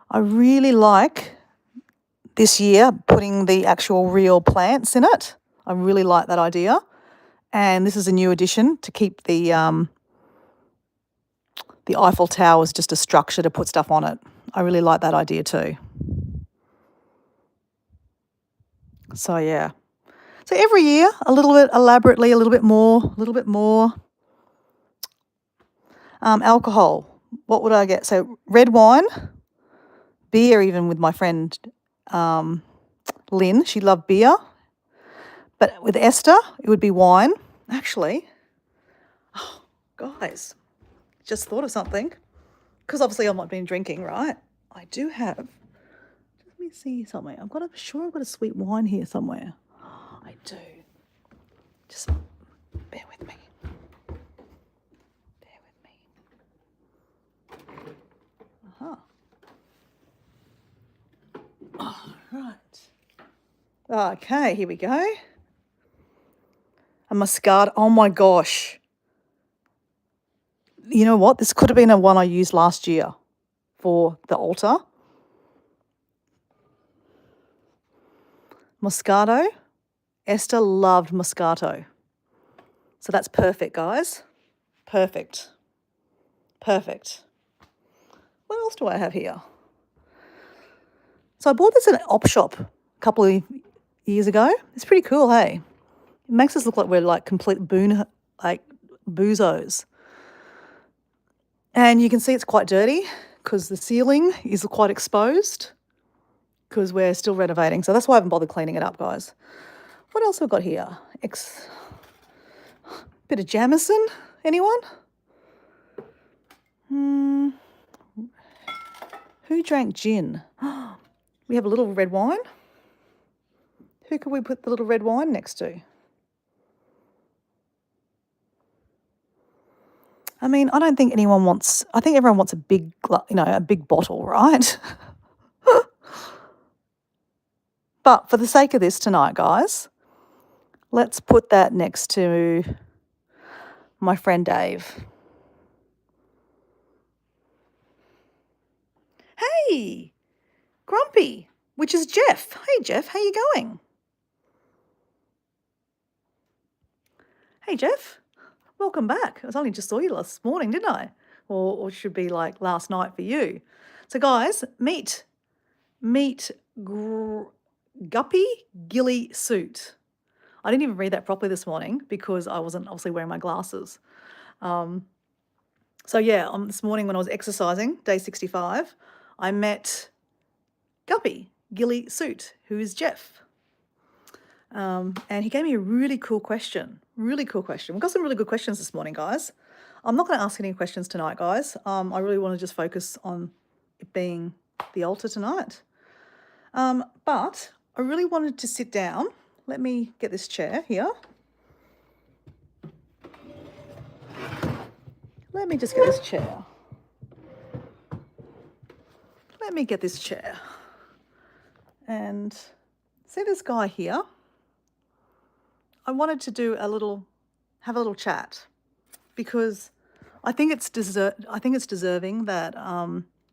I really like this year putting the actual real plants in it. I really like that idea. And this is a new addition to keep the Eiffel Tower as just a structure to put stuff on it. I really like that idea too. So yeah. So every year, a little bit elaborately, a little bit more. Alcohol. What would I get? So red wine, beer, even with my friend Lynn. She loved beer. But with Esther, it would be wine. Actually, oh, guys, just thought of something. Because obviously I've not been drinking, right? I do have. Let me see somewhere. I've got a sweet wine here somewhere. I do. Just bear with me. Bear with me. Oh, right. Okay, here we go. A Moscato. Oh my gosh. You know what? This could have been a one I used last year for the altar. Moscato. Esther loved Moscato. So that's perfect, guys. Perfect. Perfect. What else do I have here? So I bought this at an op shop a couple of years ago. It's pretty cool, hey? It makes us look like we're like complete boozos. And you can see it's quite dirty because the ceiling is quite exposed because we're still renovating. So that's why I haven't bothered cleaning it up, guys. What else have we got here? Bit of Jamison, anyone? Who drank gin? We have a little red wine. Who could we put the little red wine next to? I mean, I don't think anyone wants, I think everyone wants a big, a big bottle, right? But for the sake of this tonight, guys, let's put that next to my friend Dave. Hey, Grumpy, which is Jeff. Hey, Jeff, how you going? Hey, Jeff, welcome back. I only just saw you last morning, didn't I? Or it should be like last night for you. So, guys, meet Guppy Gilly Suit. I didn't even read that properly this morning because I wasn't obviously wearing my glasses. So yeah, this morning when I was exercising, day 65, I met Guppy Gilly Suit, who is Jeff. And he gave me a really cool question. Really cool question. We've got some really good questions this morning, guys. I'm not going to ask any questions tonight, guys. I really want to just focus on it being the altar tonight. But I really wanted to sit down. Let me get this chair here. Let me just get this chair. Let me get this chair. And see this guy here? I wanted to do have a little chat because I think it's deserving that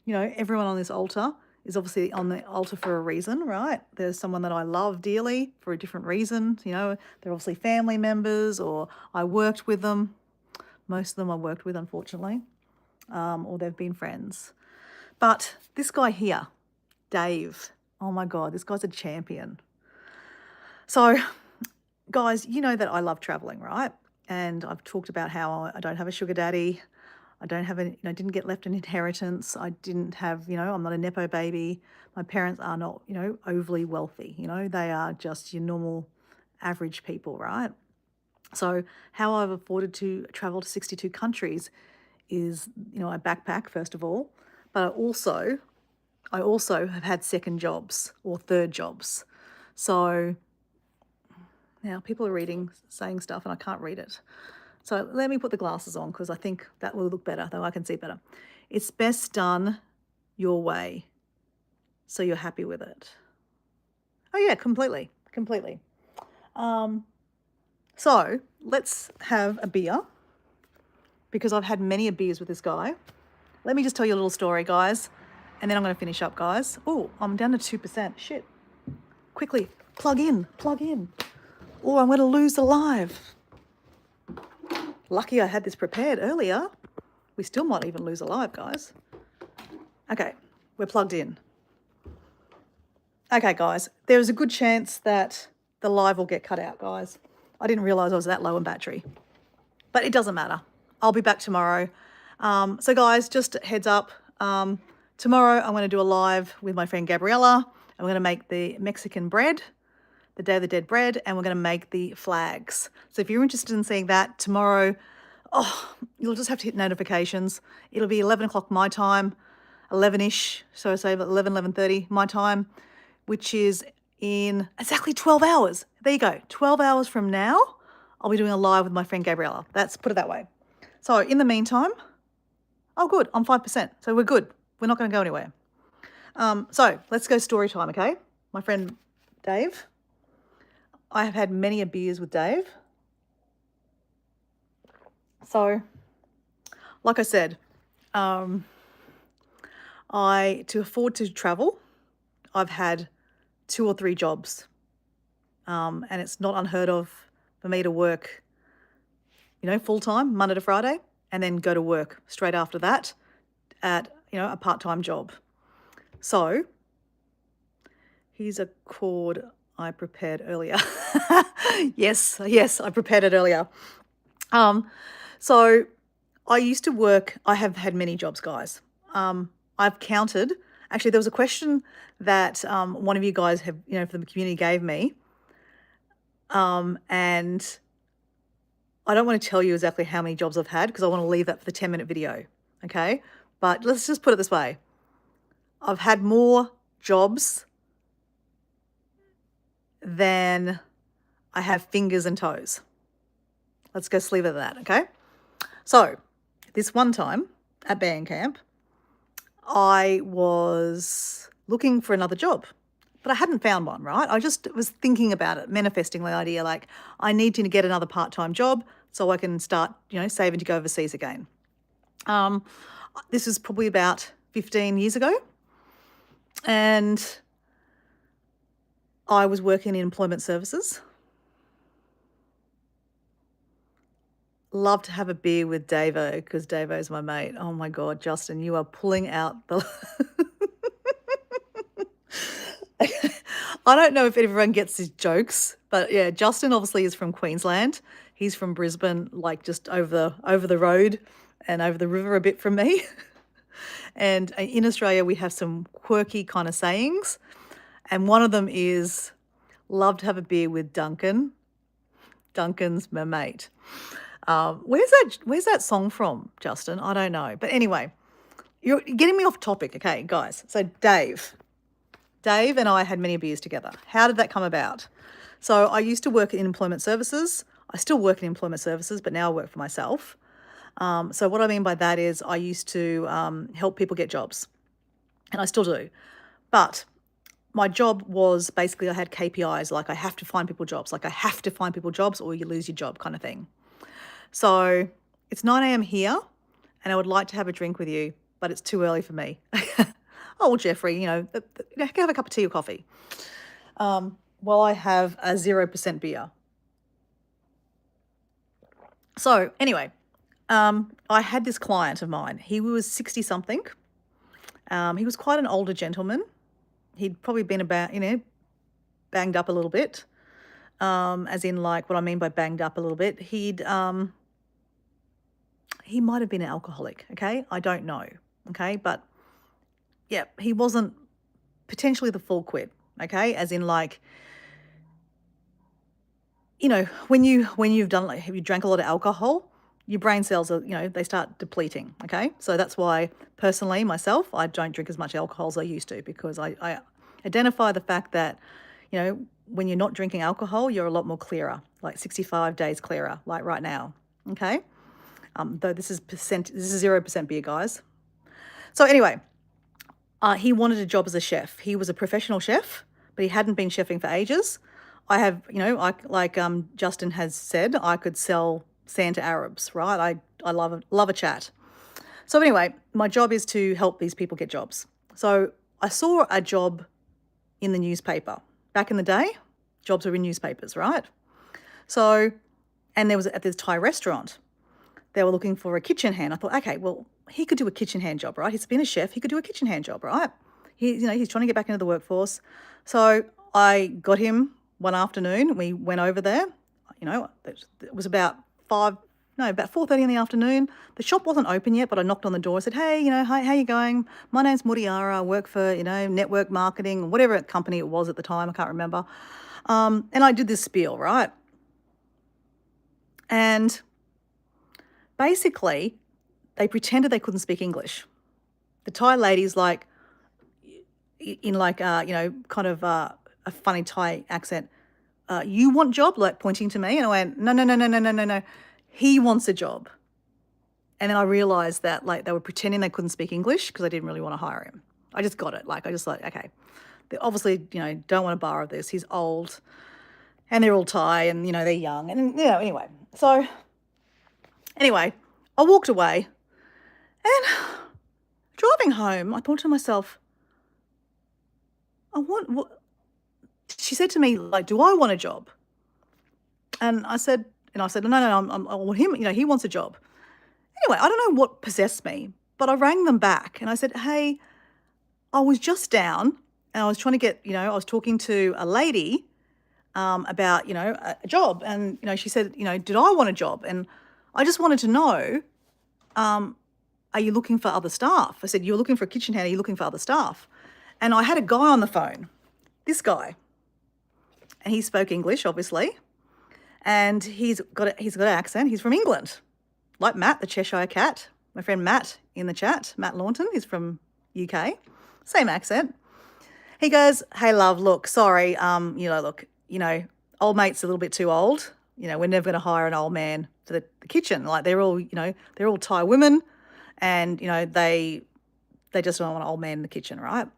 everyone on this altar is obviously on the altar for a reason, right? There's someone that I love dearly for a different reason. They're obviously family members, or I worked with them. Most of them I worked with, unfortunately, or they've been friends. But this guy here, Dave, oh my God, this guy's a champion. So, guys, you know that I love traveling, right? And I've talked about how I don't have a sugar daddy. I don't have didn't get left an inheritance. I didn't have, I'm not a Nepo baby. My parents are not, overly wealthy. They are just your normal average people, right? So how I've afforded to travel to 62 countries is, I backpack first of all, but I also have had second jobs or third jobs. So now people are saying stuff and I can't read it. So let me put the glasses on because I think that will look better, though I can see better. It's best done your way, so you're happy with it. Oh yeah, completely. So let's have a beer because I've had many beers with this guy. Let me just tell you a little story, guys, and then I'm going to finish up, guys. Oh, I'm down to 2%. Shit. Quickly, plug in. Or I'm going to lose the live. Lucky I had this prepared earlier. We still might even lose a live, guys. Okay, we're plugged in. Okay, guys, there's a good chance that the live will get cut out, guys. I didn't realise I was that low in battery. But it doesn't matter. I'll be back tomorrow. So, guys, just heads up. Tomorrow I'm going to do a live with my friend Gabriella. And we're going to make the Mexican bread, the Day of the Dead bread, and we're going to make the flags. So if you're interested in seeing that tomorrow, you'll just have to hit notifications. It'll be 11 o'clock my time, 11-ish, so say 11:30 my time, which is in exactly 12 hours. There you go. 12 hours from now, I'll be doing a live with my friend Gabriella. Put it that way. So in the meantime, oh good, I'm 5%. So we're good. We're not going to go anywhere. So let's go story time, okay? My friend Dave. I have had many a beers with Dave. So, like I said, to afford to travel, I've had 2 or 3 jobs. And it's not unheard of for me to work, full-time, Monday to Friday, and then go to work straight after that at, a part-time job. So, here's a chord I prepared earlier. Yes, I prepared it earlier. So I used to work, I have had many jobs, guys. I've counted, actually there was a question that one of you guys have, for the community gave me. And I don't want to tell you exactly how many jobs I've had because I want to leave that for the 10-minute video, okay? But let's just put it this way. I've had more jobs than I have fingers and toes. Let's just leave it at that, okay? So this one time at band camp, I was looking for another job, but I hadn't found one, right? I just was thinking about it, manifesting the idea like I need to get another part-time job so I can start, saving to go overseas again. This was probably about 15 years ago. And I was working in employment services. Love to have a beer with Davo because Davo's my mate. Oh my God, Justin, you are pulling out the. I don't know if everyone gets these jokes, but yeah, Justin obviously is from Queensland. He's from Brisbane, like just over the road and over the river a bit from me. And in Australia, we have some quirky kind of sayings, and one of them is, "Love to have a beer with Duncan. Duncan's my mate." Where's that song from, Justin? I don't know, but anyway, you're getting me off topic. Okay, guys. So Dave and I had many beers together. How did that come about? So I used to work in employment services. I still work in employment services, but now I work for myself. So what I mean by that is I used to help people get jobs, and I still do. But my job was basically I had KPIs, like I have to find people jobs, like I have to find people jobs or you lose your job kind of thing. So it's 9 a.m. here, and I would like to have a drink with you, but it's too early for me. Oh, well, Jeffrey, have a cup of tea or coffee. Well, I have a 0% beer. So anyway, I had this client of mine. He was 60 something. He was quite an older gentleman. He'd probably been about, banged up a little bit. As in, like, what I mean by banged up a little bit, he might have been an alcoholic, okay? I don't know, okay? But yeah, he wasn't potentially the full quit, okay? As in, like, when you've done, like, have you drank a lot of alcohol, your brain cells are, they start depleting, okay? So that's why personally myself, I don't drink as much alcohol as I used to, because I identify the fact that, when you're not drinking alcohol, you're a lot more clearer, like 65 days clearer, like right now, okay? Though this is 0% beer, guys. So anyway, he wanted a job as a chef. He was a professional chef, but he hadn't been chefing for ages. I have, Justin has said, I could sell sand to Arabs, right? I love a chat. So anyway, my job is to help these people get jobs. So I saw a job in the newspaper. Back in the day, jobs were in newspapers, right? So, and there was at this Thai restaurant. They were looking for a kitchen hand. I thought, okay, well, he could do a kitchen hand job, right? He's been a chef. He could do a kitchen hand job, right? He's trying to get back into the workforce. So I got him one afternoon. We went over there. It was about 4:30 in the afternoon. The shop wasn't open yet, but I knocked on the door. I said, hey, hi, how you going? My name's Muriara. I work for, network marketing, whatever company it was at the time. I can't remember. And I did this spiel, right? And basically, they pretended they couldn't speak English. The Thai lady's like, in like, kind of a funny Thai accent, you want job? Like pointing to me. And I went, no, no, no, no, no, no, no, no. He wants a job. And then I realized that, like, they were pretending they couldn't speak English because I didn't really want to hire him. I just got it. Okay, they obviously, don't want to borrow this. He's old and they're all Thai and, they're young. And, anyway. So anyway, I walked away and driving home, I thought to myself, what? She said to me, like, do I want a job? And I said, no, I want him, he wants a job. Anyway, I don't know what possessed me, but I rang them back and I said, hey, I was just down and I was trying to get, I was talking to a lady about, a job. And, she said, did I want a job? And I just wanted to know, are you looking for other staff? I said, you're looking for a kitchen hand. Are you looking for other staff? And I had a guy on the phone, this guy, and he spoke English, obviously. And he's got an accent. He's from England, like Matt, the Cheshire Cat. My friend Matt in the chat, Matt Launton, he's from UK, same accent. He goes, hey, love, look, sorry, old mate's a little bit too old. We're never going to hire an old man for the kitchen. Like they're all Thai women and, they just don't want an old man in the kitchen, right?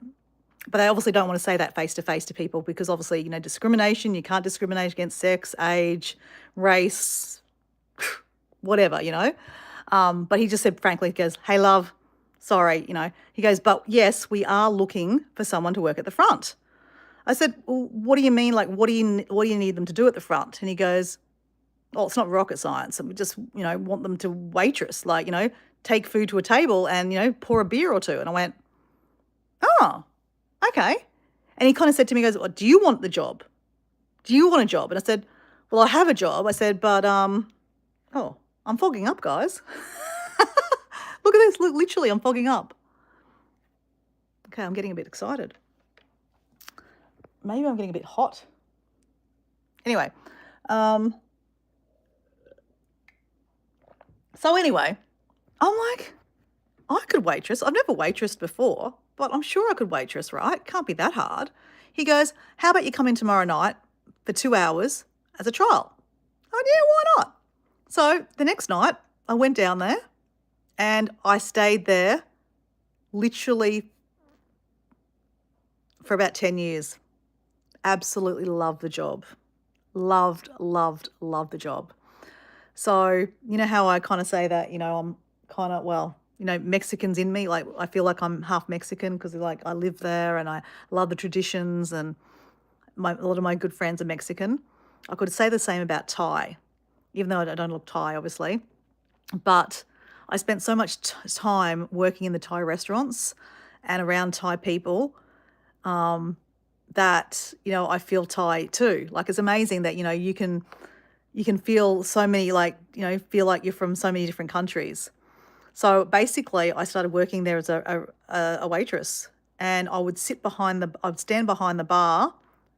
But they obviously don't want to say that face to face to people because obviously, discrimination, you can't discriminate against sex, age, race, whatever, But he just said, frankly, he goes, hey, love, sorry, he goes, but yes, we are looking for someone to work at the front. I said, well, what do you mean? Like, what do you need them to do at the front? And he goes, oh, it's not rocket science. And we just, want them to waitress, like, take food to a table and, pour a beer or two. And I went, oh, okay. And he kind of said to me, he goes, well, do you want the job? Do you want a job? And I said, well, I have a job. I said, but, oh, I'm fogging up, guys. Look at this. Look, literally, I'm fogging up. Okay, I'm getting a bit excited. Maybe I'm getting a bit hot. Anyway, so anyway, I'm like, I could waitress. I've never waitressed before, but I'm sure I could waitress, right? Can't be that hard. He goes, how about you come in tomorrow night for 2 hours as a trial? I went, yeah, why not? So the next night I went down there and I stayed there literally for about 10 years. Absolutely loved the job. Loved the job. So, you know how I kind of say that, I'm kind of, well, Mexicans in me, like I feel like I'm half Mexican because like I live there and I love the traditions and a lot of my good friends are Mexican. I could say the same about Thai, even though I don't look Thai, obviously. But I spent so much time working in the Thai restaurants and around Thai people that, I feel Thai too. Like it's amazing that, you can feel so many, like, feel like you're from so many different countries. So basically I started working there as a waitress and I would stand behind the bar.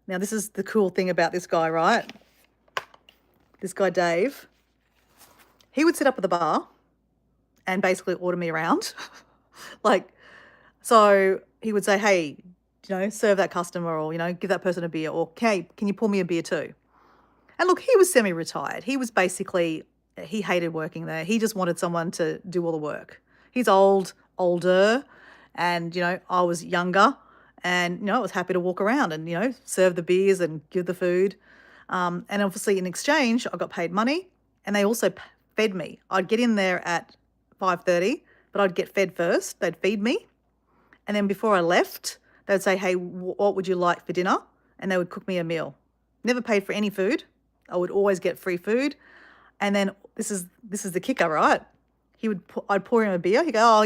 Now this is the cool thing about this guy, right? This guy, Dave, he would sit up at the bar and basically order me around. Like, so he would say, hey, serve that customer or, give that person a beer or, hey, can you pour me a beer too? And look, he was semi-retired. He was basically, he hated working there. He just wanted someone to do all the work. He's older, and, I was younger and, I was happy to walk around and, serve the beers and give the food. And obviously in exchange, I got paid money and they also fed me. I'd get in there at 5:30, but I'd get fed first. They'd feed me. And then before I left, they would say, hey, what would you like for dinner? And they would cook me a meal. Never paid for any food. I would always get free food. And then this is the kicker, right? I'd pour him a beer. He'd go, oh,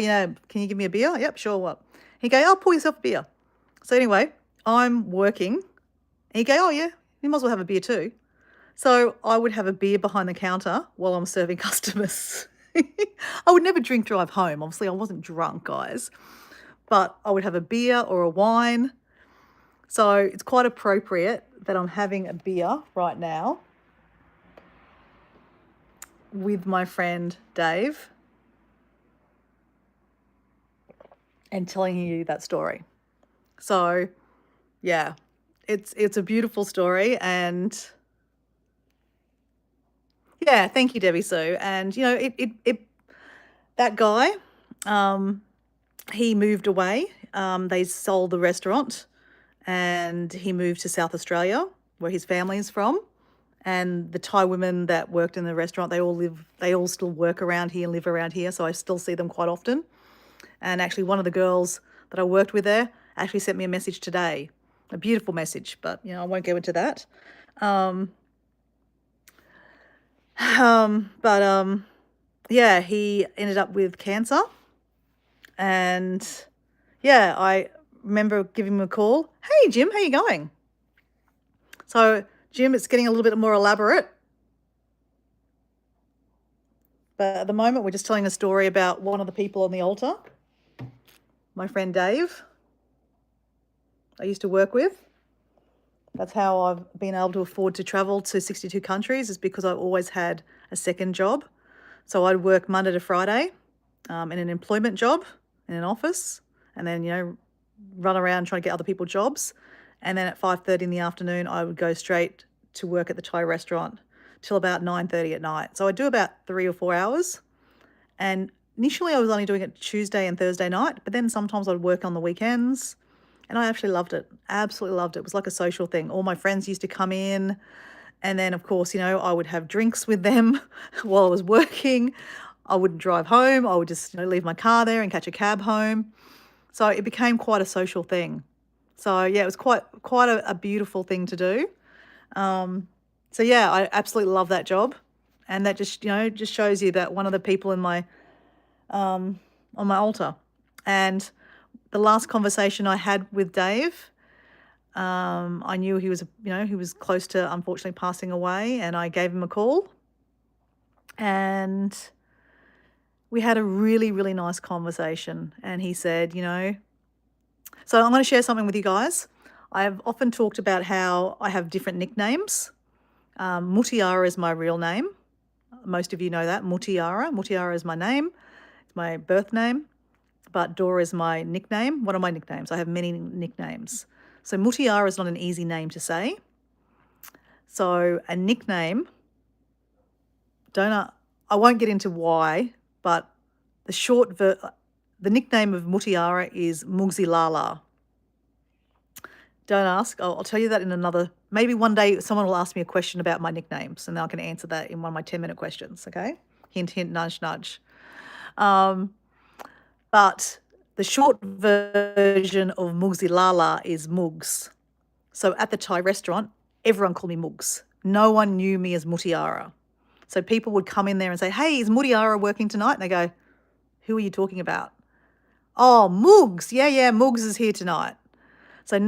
can you give me a beer? Yep, sure, what? He'd go, oh, pour yourself a beer. So anyway, I'm working. And he'd go, oh, yeah, you might as well have a beer too. So I would have a beer behind the counter while I'm serving customers. I would never drive home. Obviously, I wasn't drunk, guys. But I would have a beer or a wine. So it's quite appropriate that I'm having a beer right now with my friend Dave and telling you that story. So yeah, it's a beautiful story. And yeah, thank you, Debbie Sue. And that guy, he moved away. They sold the restaurant and he moved to South Australia where his family is from. And the Thai women that worked in the restaurant, they all still work around here and live around here. So I still see them quite often. And actually one of the girls that I worked with there actually sent me a message today, a beautiful message, but I won't go into that. Yeah, he ended up with cancer. And yeah, I remember giving him a call. Hey, Jim, how you going? So, Jim, it's getting a little bit more elaborate. But at the moment, we're just telling a story about one of the people on the altar, my friend Dave, I used to work with. That's how I've been able to afford to travel to 62 countries, is because I've always had a second job. So I'd work Monday to Friday in an employment job in an office, and then, run around trying to get other people jobs. And then at 5:30 in the afternoon, I would go straight to work at the Thai restaurant till about 9:30 at night. So I do about 3 or 4 hours. And initially I was only doing it Tuesday and Thursday night, but then sometimes I'd work on the weekends. And I actually loved it. Absolutely loved it. It was like a social thing. All my friends used to come in. And then, of course, I would have drinks with them while I was working. I wouldn't drive home. I would just leave my car there and catch a cab home. So it became quite a social thing. So yeah, it was quite a beautiful thing to do. So yeah, I absolutely love that job, and that just just shows you that one of the people in my on my altar, and the last conversation I had with Dave, I knew he was he was close to unfortunately passing away, and I gave him a call, and we had a really nice conversation, and he said, so I'm going to share something with you guys. I've often talked about how I have different nicknames. Mutiara is my real name. Most of you know that, Mutiara. Mutiara is my name. It's my birth name. But Dora is my nickname. One of my nicknames. I have many nicknames. So Mutiara is not an easy name to say. So a nickname, I won't get into why, but the nickname of Mutiara is Mugzilala. Don't ask. I'll tell you that in another, maybe one day someone will ask me a question about my nicknames, and then I can answer that in one of my 10-minute questions, okay? Hint, hint, nudge, nudge. But the short version of Mugzilala is Mugs. So at the Thai restaurant, everyone called me Mugs. No one knew me as Mutiara. So people would come in there and say, hey, is Mutiara working tonight? And they go, who are you talking about? Oh, Mugs. Yeah, Mugs is here tonight. So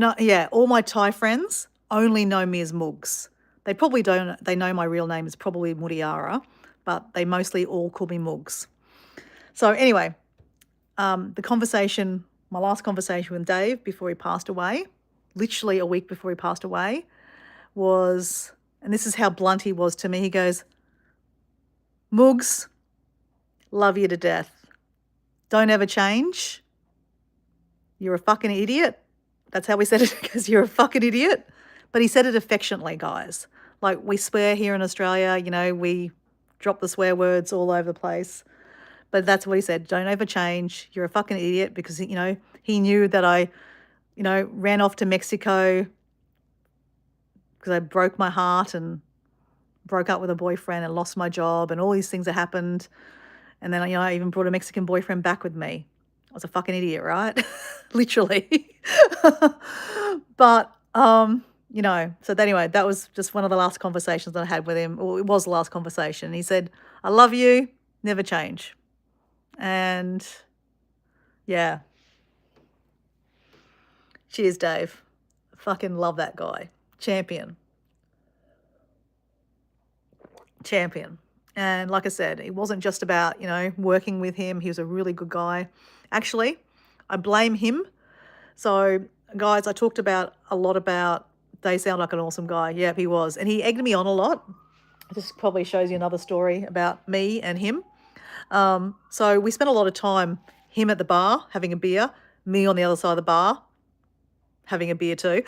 all my Thai friends only know me as Mugs. They probably don't, they know my real name is probably Mutiara, but they mostly all call me Mugs. So anyway, my last conversation with Dave before he passed away, literally a week before he passed away, was, and this is how blunt he was to me, he goes, Mugs, love you to death. Don't ever change. You're a fucking idiot. That's how we said it, because you're a fucking idiot. But he said it affectionately, guys. Like, we swear here in Australia, we drop the swear words all over the place. But that's what he said. Don't ever change. You're a fucking idiot, because, he knew that I, ran off to Mexico because I broke my heart and broke up with a boyfriend and lost my job and all these things that happened. And then, I even brought a Mexican boyfriend back with me. I was a fucking idiot, right? Literally. But, so anyway, that was just one of the last conversations that I had with him. Well, it was the last conversation. He said, I love you, never change. And yeah. Cheers, Dave. Fucking love that guy. Champion. And like I said, it wasn't just about, working with him. He was a really good guy. Actually, I blame him. So, guys, I talked a lot about They Sound Like an Awesome Guy. Yeah, he was. And he egged me on a lot. This probably shows you another story about me and him. So we spent a lot of time, him at the bar having a beer, me on the other side of the bar having a beer too.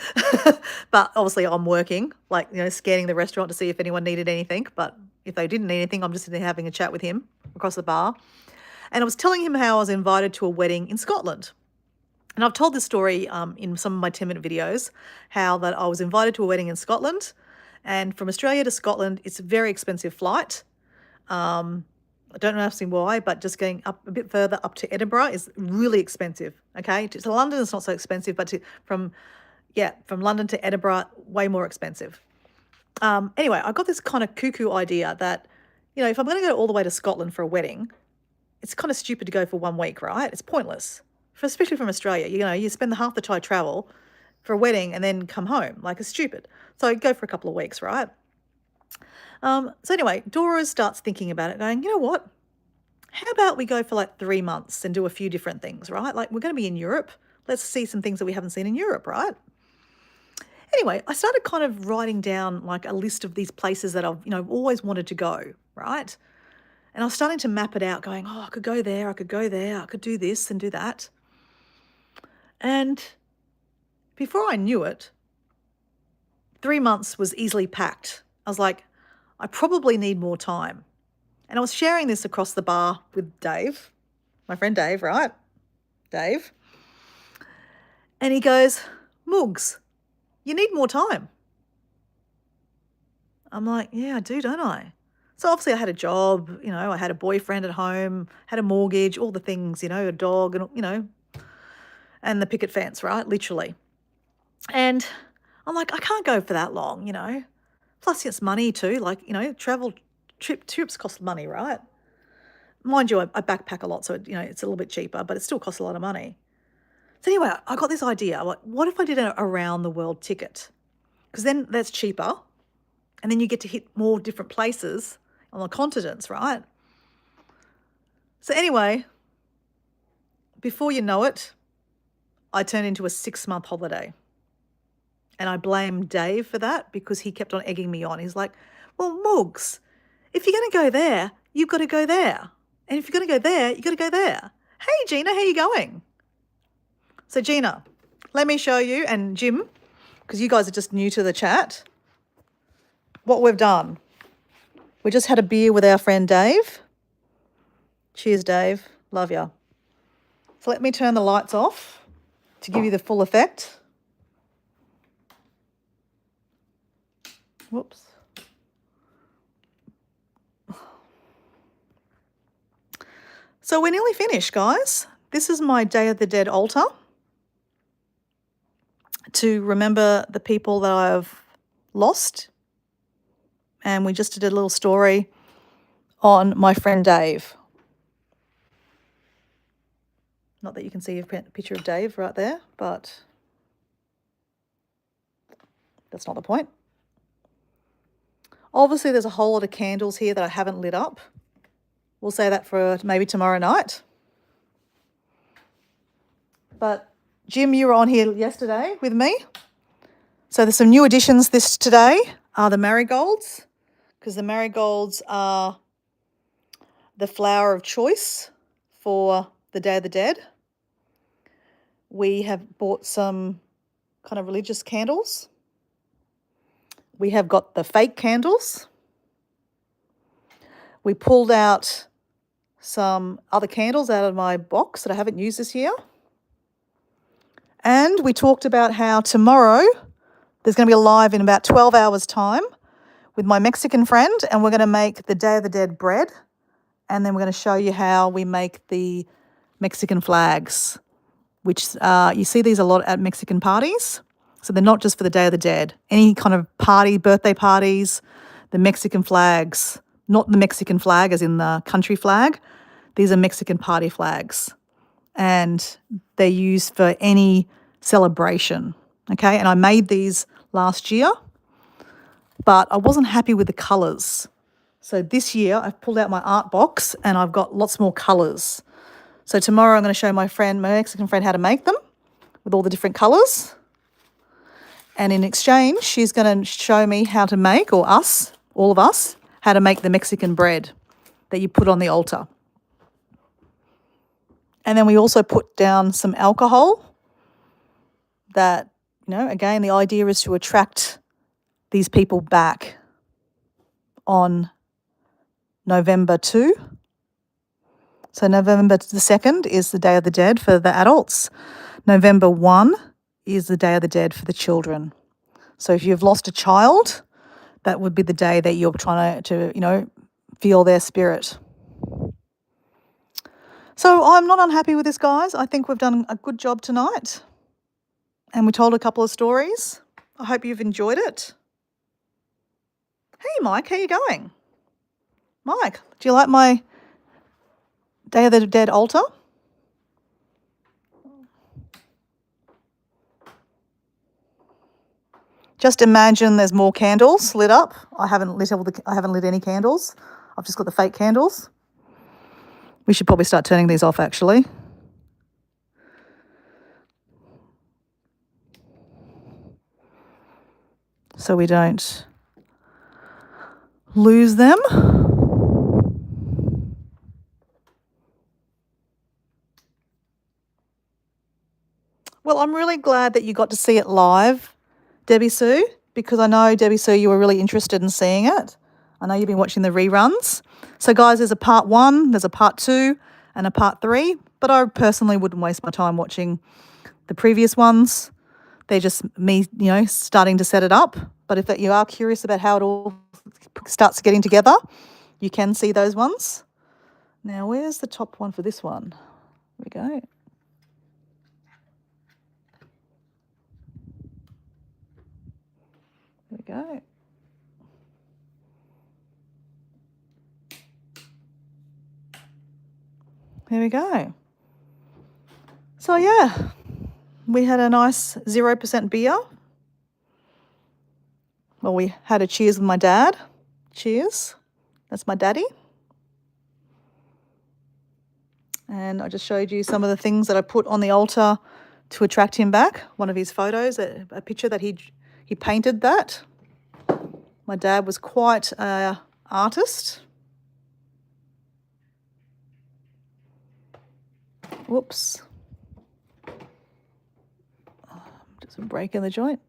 But obviously I'm working, like, scanning the restaurant to see if anyone needed anything. But if they didn't need anything, I'm just sitting there having a chat with him across the bar. And I was telling him how I was invited to a wedding in Scotland. And I've told this story in some of my 10-minute videos, how that I was invited to a wedding in Scotland. And from Australia to Scotland, it's a very expensive flight. I don't know why, but just going up a bit further up to Edinburgh is really expensive. Okay, to London it's not so expensive, but from London to Edinburgh, way more expensive. Anyway, I got this kind of cuckoo idea that, if I'm going to go all the way to Scotland for a wedding, it's kind of stupid to go for 1 week, right? It's pointless, especially from Australia. You spend half the Thai travel for a wedding and then come home. Like, it's stupid. So go for a couple of weeks, right? So anyway, Dora starts thinking about it, going, you know what? How about we go for like 3 months and do a few different things, right? Like, we're going to be in Europe. Let's see some things that we haven't seen in Europe, right? Anyway, I started kind of writing down like a list of these places that I've always wanted to go, right? And I was starting to map it out, going, I could go there, I could go there, I could do this and do that. And before I knew it, 3 months was easily packed. I was like, I probably need more time. And I was sharing this across the bar with Dave, my friend Dave, right? Dave. And he goes, Mugs, you need more time. I'm like, yeah, I do, don't I? So obviously I had a job, I had a boyfriend at home, had a mortgage, all the things, a dog and, and the picket fence, right? Literally. And I'm like, I can't go for that long, Plus it's money too. Like, travel trips cost money, right? Mind you, I backpack a lot, so it's a little bit cheaper, but it still costs a lot of money. So anyway, I got this idea. I'm like, what if I did an around the world ticket? Because then that's cheaper, and then you get to hit more different places on the continents, right? So anyway, before you know it, I turned into a 6-month holiday. And I blame Dave for that because he kept on egging me on. He's like, well, Mugs, if you're going to go there, you've got to go there. And if you're going to go there, you've got to go there. Hey, Gina, how you going? So, Gina, let me show you, and Jim, because you guys are just new to the chat, what we've done. We just had a beer with our friend Dave. Cheers, Dave. Love ya. So let me turn the lights off to give you the full effect. Whoops. So we're nearly finished, guys. This is my Day of the Dead altar to remember the people that I've lost. And we just did a little story on my friend Dave. Not that you can see a picture of Dave right there, but that's not the point. Obviously, there's a whole lot of candles here that I haven't lit up. We'll say that for maybe tomorrow night. But Jim, you were on here yesterday with me. So there's some new additions today are the marigolds, because the marigolds are the flower of choice for the Day of the Dead. We have bought some kind of religious candles. We have got the fake candles. We pulled out some other candles out of my box that I haven't used this year. And we talked about how tomorrow there's going to be a live in about 12 hours' time with my Mexican friend, and we're going to make the Day of the Dead bread, and then we're going to show you how we make the Mexican flags, which you see these a lot at Mexican parties. So they're not just for the Day of the Dead. Any kind of party, birthday parties, the Mexican flags, not the Mexican flag as in the country flag. These are Mexican party flags, and they're used for any celebration, okay? And I made these last year, but I wasn't happy with the colours. So this year I've pulled out my art box and I've got lots more colours. So tomorrow I'm going to show my Mexican friend, how to make them with all the different colours. And in exchange, she's going to show me how to make, or us, all of us, how to make the Mexican bread that you put on the altar. And then we also put down some alcohol that, again, the idea is to attract these people back on November 2. So November the 2nd is the Day of the Dead for the adults. November 1 is the Day of the Dead for the children. So if you've lost a child, that would be the day that you're trying to feel their spirit. So I'm not unhappy with this, guys. I think we've done a good job tonight. And we told a couple of stories. I hope you've enjoyed it. Hey, Mike, how you going? Mike, do you like my Day of the Dead altar? Just imagine there's more candles lit up. I haven't lit any candles. I've just got the fake candles. We should probably start turning these off, actually. So we don't lose them. Well, I'm really glad that you got to see it live, Debbie Sue, because I know, Debbie Sue, you were really interested in seeing it. I know you've been watching the reruns. So, guys, there's a part 1, there's a part 2, and a part 3, but I personally wouldn't waste my time watching the previous ones. They're just me, starting to set it up. But if you are curious about how it all starts getting together, you can see those ones. Now, where's the top one for this one? Here we go. There we go. So yeah, we had a nice 0% beer. Well, we had a cheers with my dad. Cheers. That's my daddy. And I just showed you some of the things that I put on the altar to attract him back. One of his photos, a picture that he painted that. My dad was quite an artist. Whoops. Just a break in the joint.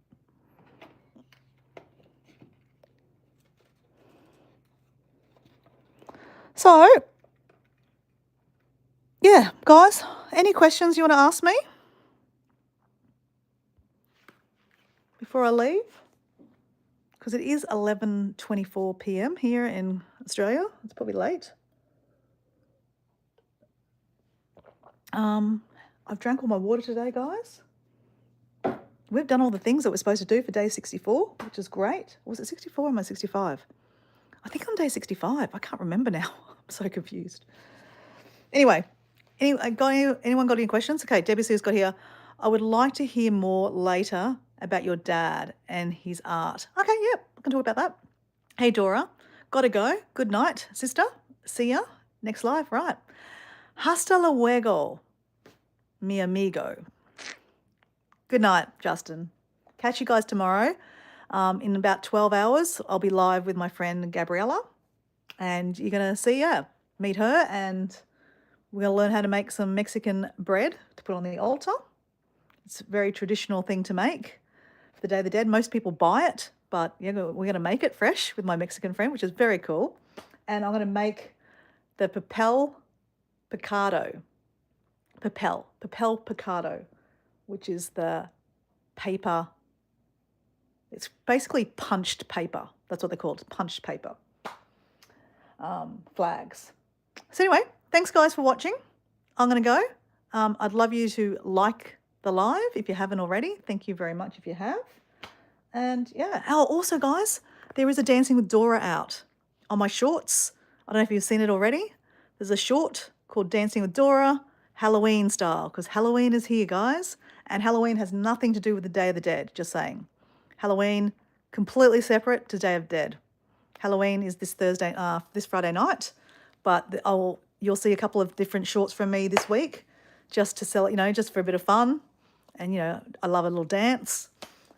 So, yeah, guys, any questions you want to ask me before I leave? Because it is 11:24 p.m. here in Australia. It's probably late. I've drank all my water today, guys. We've done all the things that we're supposed to do for day 64, which is great. Was it 64 or am I 65? I think I'm day 65. I can't remember now. I'm so confused. Anyway, anyone got any questions? Okay, Debbie Sue's got here. I would like to hear more later about your dad and his art. Okay, yep, I can talk about that. Hey, Dora, gotta go. Good night, sister. See ya. Next live, right. Hasta luego, mi amigo. Good night, Justin. Catch you guys tomorrow. In about 12 hours, I'll be live with my friend Gabriella. And you're going to meet her, and we're going to learn how to make some Mexican bread to put on the altar. It's a very traditional thing to make for the Day of the Dead. Most people buy it, but yeah, we're going to make it fresh with my Mexican friend, which is very cool. And I'm going to make the papel picado, which is the paper. It's basically punched paper. That's what they're called, punched paper. Flags. So anyway, thanks guys for watching. I'm going to go. I'd love you to like the live if you haven't already. Thank you very much if you have. And yeah, also guys, there is a Dancing with Dora out on my shorts. I don't know if you've seen it already. There's a short called Dancing with Dora, Halloween style, because Halloween is here, guys. And Halloween has nothing to do with the Day of the Dead, just saying. Halloween, completely separate to Day of Dead. Halloween is this Friday night, but you'll see a couple of different shorts from me this week, just to sell it, just for a bit of fun. And, I love a little dance.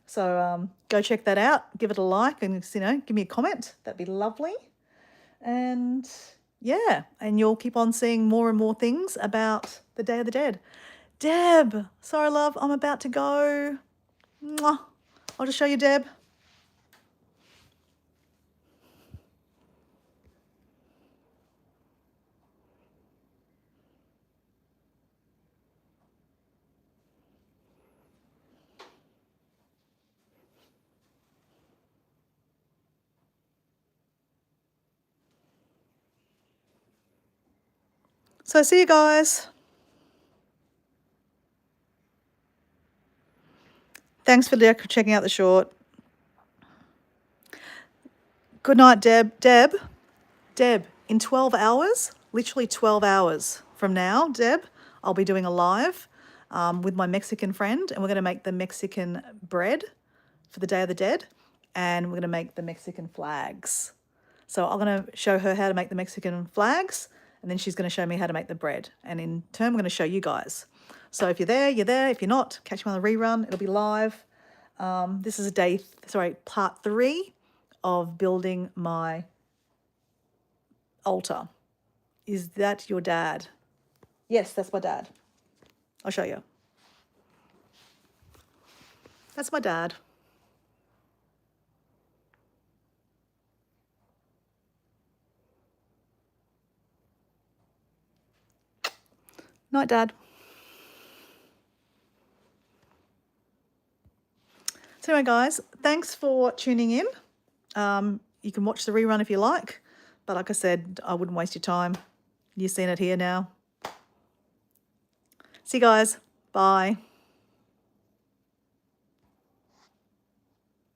So go check that out. Give it a like and, give me a comment. That'd be lovely. And yeah, and you'll keep on seeing more and more things about the Day of the Dead. Deb, sorry, love, I'm about to go. Mwah. I'll just show you Deb. So see you guys. Thanks for checking out the short. Good night, Deb. Deb, in 12 hours, literally 12 hours from now, Deb, I'll be doing a live with my Mexican friend, and we're going to make the Mexican bread for the Day of the Dead, and we're going to make the Mexican flags. So I'm going to show her how to make the Mexican flags, and then she's going to show me how to make the bread. And in turn, I'm going to show you guys. So if you're there, you're there. If you're not, catch me on the rerun. It'll be live. This is part 3 of building my altar. Is that your dad? Yes, that's my dad. I'll show you. That's my dad. Night, Dad. So anyway, guys, thanks for tuning in. You can watch the rerun if you like, but like I said, I wouldn't waste your time. You've seen it here now. See you guys. Bye.